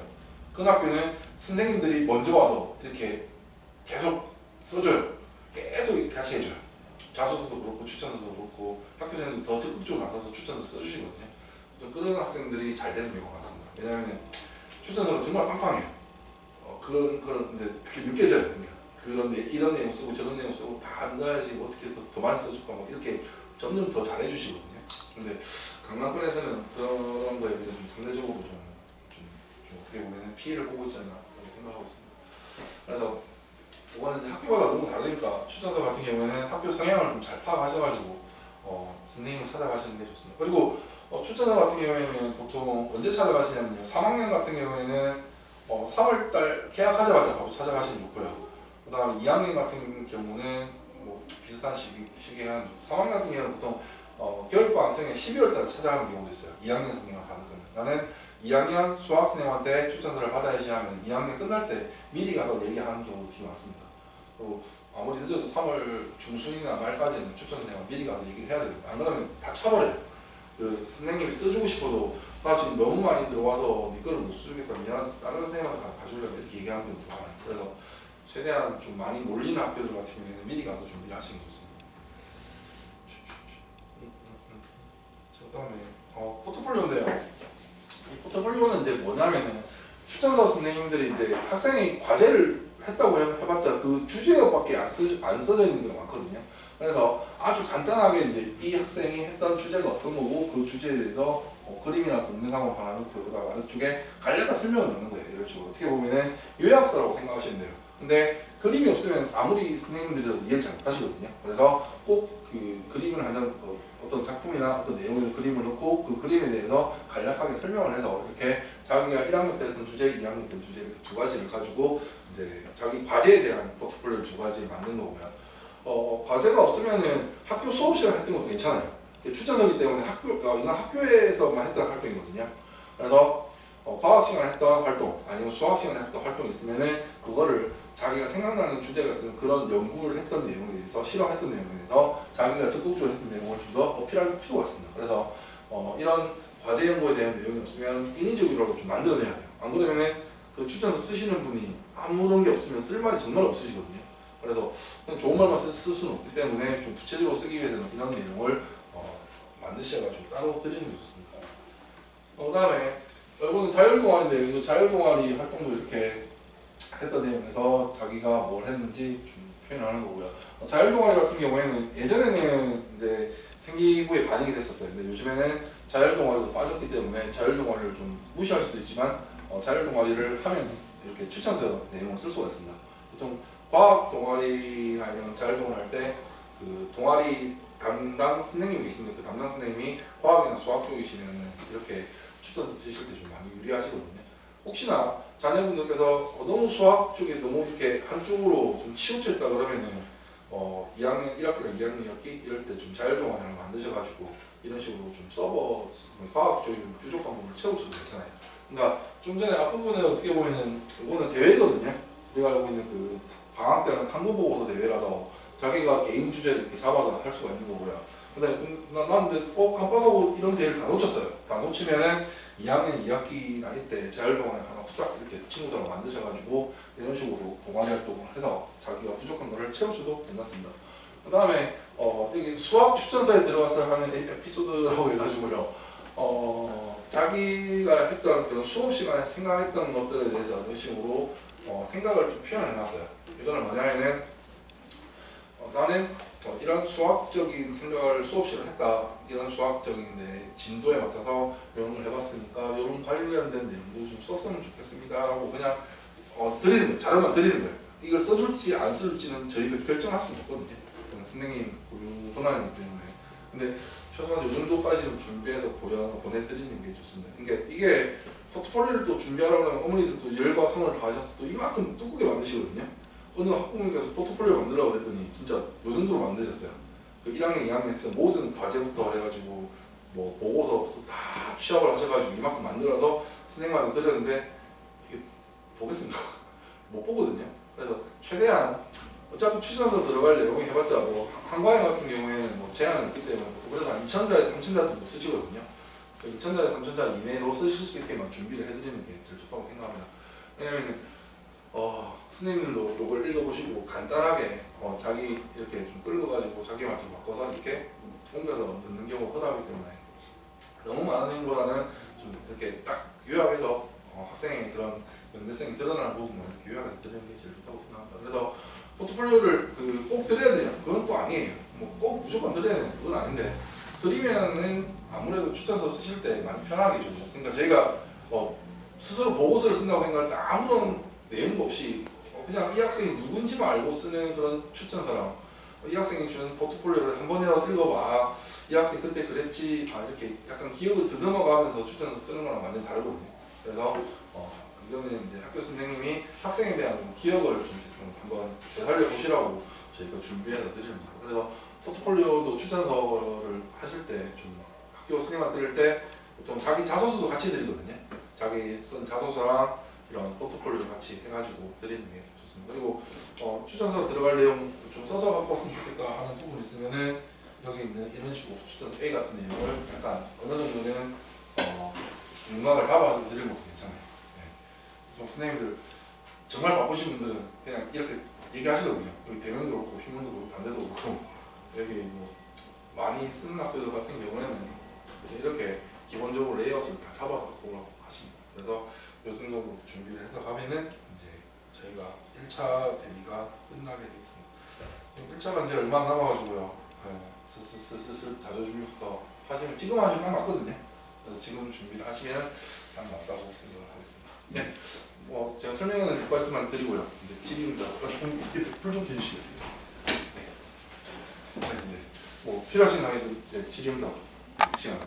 그 학교는 선생님들이 먼저 와서 이렇게 계속 써줘요. 계속 같이 해줘요. 자소서도 그렇고 추천서도 그렇고 학교 선생님도 더 적극적으로 나서서 추천서 써주시거든요. 그런 학생들이 잘 되는 경우가 많습니다. 왜냐하면 추천서는 정말 빵빵해요. 그런 이제 특히 느껴져요. 그러니까 이런 내용 쓰고 저런 내용 쓰고 다 넣어야지 어떻게 더 많이 써줄까 뭐 이렇게 점점 더 잘해주시거든요. 근데 강남권에서는 그런 거에 비해서 좀 상대적으로 좀 어떻게 보면 피해를 보고 있지 않나 그렇게 생각하고 있습니다. 그래서 이거는 이제 학교마다 너무 다르니까 추천서 같은 경우에는 학교 성향을 좀 잘 파악하셔가지고 선생님을 찾아가시는 게 좋습니다. 그리고 추천서 같은 경우에는 보통 언제 찾아가시냐면요. 3학년 같은 경우에는 3월달 계약하자마자 바로 찾아가시면 좋고요. 그 다음에 2학년 같은 경우는 뭐 비슷한 시기에 한 3학년 같은 경우는 보통 겨울방학 전에 12월달에 찾아가는 경우도 있어요. 2학년 선생님을 받을 거면. 나는 2학년 수학 선생님한테 추천서를 받아야지 하면 2학년 끝날 때 미리 가서 얘기하는 경우도 되게 많습니다. 그리고 아무리 늦어도 3월 중순이나 말까지는 추천 선생님한테 미리 가서 얘기를 해야 됩니다. 안 그러면 다 차버려요. 그 선생님이 써주고 싶어도 나 지금 너무 많이 들어와서 네 거를 못 써주겠다, 미안, 다른 선생님한테 가져오려면 이렇게 얘기하는 경우도 많아요. 그래서 최대한 좀 많이 몰리는 학교들 같은 경우에는 미리 가서 준비를 하시는 게 좋습니다. 그 다음에 포트폴리오인데요. 이 포트폴리오는 이제 뭐냐면은 추천서 선생님들이 이제 학생이 과제를 했다고 해봤자 그 주제밖에 안 써져 있는 경우가 많거든요. 그래서 아주 간단하게 이제 이 학생이 했던 주제가 어떤 거고 그 주제에 대해서 그림이나 동영상을 하나 놓고 여기다가 아래쪽에 간략한 설명을 넣는 거예요. 이런 식으로 어떻게 보면은 요약서라고 생각하시면 돼요. 근데 그림이 없으면 아무리 선생님들이라도 이해를 잘 못하시거든요. 그래서 꼭 그 그림을 한 장, 어떤 작품이나 어떤 내용의 그림을 넣고 그 그림에 대해서 간략하게 설명을 해서 이렇게 자기가 1학년 때 했던 주제, 2학년 때 했던 주제 이렇게 두 가지를 가지고 이제 자기 과제에 대한 포트폴리오를 두 가지 만든 거고요. 과제가 없으면은 학교 수업 시간 했던 것도 괜찮아요. 추천서기 때문에 이건 학교에서만 했던 활동이거든요. 그래서 과학 시간에 했던 활동 아니면 수학 시간에 했던 활동이 있으면은 그거를 자기가 생각나는 주제가 있으면 그런 연구를 했던 내용에 대해서 실험했던 내용에 대해서 자기가 적극적으로 했던 내용을 좀 더 어필할 필요가 있습니다. 그래서 이런 과제 연구에 대한 내용이 없으면 인위적으로 좀 만들어내야 돼요. 안 그러면은 그 추천서 쓰시는 분이 아무런 게 없으면 쓸 말이 정말 없으시거든요. 그래서 그냥 좋은 말만 쓸 수는 없기 때문에 좀 구체적으로 쓰기 위해서는 이런 내용을 만드셔가지고 따로 드리는 게 좋습니다. 그 다음에 이거는 자율동아리인데 이 자율동아리 활동도 이렇게 했던 내용에서 자기가 뭘 했는지 좀 표현하는 거고요. 자율동아리 같은 경우에는 예전에는 이제 생기부에 반영이 됐었어요. 근데 요즘에는 자율동아리도 빠졌기 때문에 자율동아리를 좀 무시할 수도 있지만 자율동아리를 하면 이렇게 추천서 내용을 쓸 수가 있습니다. 보통 과학 동아리나 이런 자율동아리 할 때 그 동아리 담당 선생님이 계신데 그 담당 선생님이 과학이나 수학 쪽이시면 이렇게 추천서 쓰실 때 좀 많이 유리하시거든요. 혹시나 자녀분들께서 너무 수학 쪽에 너무 이렇게 한쪽으로 좀 치우쳐 있다 그러면은 2학년 1학기랑 2학년 1학기 이럴 때 좀 자율동아리를 만드셔가지고 이런 식으로 좀 서버 과학 쪽에 부족한 부분을 채우셔도 괜찮아요. 그러니까 좀 전에 앞부분에 어떻게 보면은 이거는 대회거든요. 우리가 알고 있는 그 방학 때는 탐구보고서 대회라서 자기가 개인 주제를 이렇게 잡아서 할 수가 있는 거고요. 근데 나는 깜빡하고 이런 대회를 다 놓쳤어요. 다 놓치면은 2학년 2학기나 이때 자율동아리 하나 후딱 이렇게 친구들하고 만드셔가지고 이런 식으로 동아리 활동을 해서 자기가 부족한 거를 채우셔도 괜찮습니다. 그 다음에 여기 수학 추천서에 들어가서 하는 에피소드라고 해가지고요. 자기가 했던 그런 수업 시간에 생각했던 것들에 대해서 이런 식으로 생각을 좀 표현해놨어요. 이거는 뭐냐면은 나는 이런 수학적인 생각을 수업시를 했다. 이런 수학적인 진도에 맞춰서 이런 걸 해봤으니까 이런 관련된 내용도 좀 썼으면 좋겠습니다. 라고 그냥 드리는 거예요. 자료만 드리는 거예요. 이걸 써줄지 안 써줄지는 저희가 결정할 수는 없거든요. 선생님 고유 권한이기 때문에. 근데 최소한 이 정도까지는 준비해서 보내드리는 게 좋습니다. 그러니까 이게 포트폴리오를 또 준비하려면 어머니들도 열과 성을 다하셔서 또 이만큼 두껍게 만드시거든요. 어느 학부모님께서 포트폴리오 만들라고 그랬더니 진짜 요 정도로 만드셨어요. 그 1학년, 2학년 때 모든 과제부터 해가지고 뭐 보고서부터 다 취합을 하셔가지고 이만큼 만들어서 선생님한테 드렸는데 이게 보겠습니까? 못 보거든요. 그래서 최대한 어차피 추천서 들어갈 내용이 해봤자 뭐 한과외 같은 경우에는 뭐 제한이 있기 때문에 그래서 한 2,000자에 3,000자 정도 쓰시거든요. 2,000자에 3,000자 이내로 쓰실 수 있게만 준비를 해드리는 게 제일 좋다고 생각합니다. 왜냐면 선생님들도 이걸 읽어보시고 간단하게 자기 이렇게 좀 끌어가지고 자기 말좀 바꿔서 이렇게 옮겨서 넣는 경우가 허다하기 때문에 너무 많은 내용보다는 좀 이렇게 딱 요약해서 학생의 그런 연대성이 드러나는 부분만 이렇게 요약해서 드리는 게 제일 좋다고 생각합니다. 그래서 포트폴리오를 꼭 드려야 되냐? 그건 또 아니에요. 뭐 꼭 무조건 드려야 되냐? 그건 아닌데 드리면은 아무래도 추천서 쓰실 때 많이 편하게 주죠. 그러니까 저희가 스스로 보고서를 쓴다고 생각할 때 아무런 내용도 없이 그냥 이 학생이 누군지만 알고 쓰는 그런 추천서랑 이 학생이 주는 포트폴리오를 한 번이라도 읽어봐. 이 학생 그때 그랬지. 이렇게 약간 기억을 더듬어 가면서 추천서 쓰는 거랑 완전히 다르거든요. 그래서 이거는 이제 학교 선생님이 학생에 대한 기억을 좀 한번 되살려 보시라고 저희가 준비해서 드리는 거예요. 그래서 포트폴리오도 추천서를 하실 때 좀 학교 선생님한테 드릴 때 좀 자기 자소서도 같이 드리거든요. 자기 쓴 자소서랑 이런 포트폴리오 같이 해가지고 드리는 게 좋습니다. 그리고 추천서 들어갈 내용 좀 써서 갖고 왔으면 좋겠다 하는 부분 있으면은 여기 있는 이런 식으로 추천 A 같은 내용을 약간 어느 정도는 윤곽을 잡아서 드리는 것도 괜찮아요. 네. 좀 선생님들 정말 바쁘신 분들은 그냥 이렇게 얘기하시거든요. 여기 대면도 그렇고 휘문도 그렇고 단대도 그렇고 여기 뭐 많이 쓰는 학교들 같은 경우에는 이렇게 기본적으로 레이아웃을 다 잡아서 갖고 오라고 하십니다. 그래서 요 정도 준비를 해서 가면은 이제 저희가 1차 대비가 끝나게 되겠습니다. 지금 1차가 이제 얼마 안 남아가지고요. 슬슬 자료 준비부터 하시면 지금 하시면 딱 맞거든요. 그래서 지금 준비를 하시면 딱 맞다고 생각을 하겠습니다. 네, 뭐 제가 설명은 여기까지만 드리고요. 이제 질의응답 풀좀 해주시겠습니다. 네, 네, 뭐 필요하신 강의도 이제 질의응답 시간.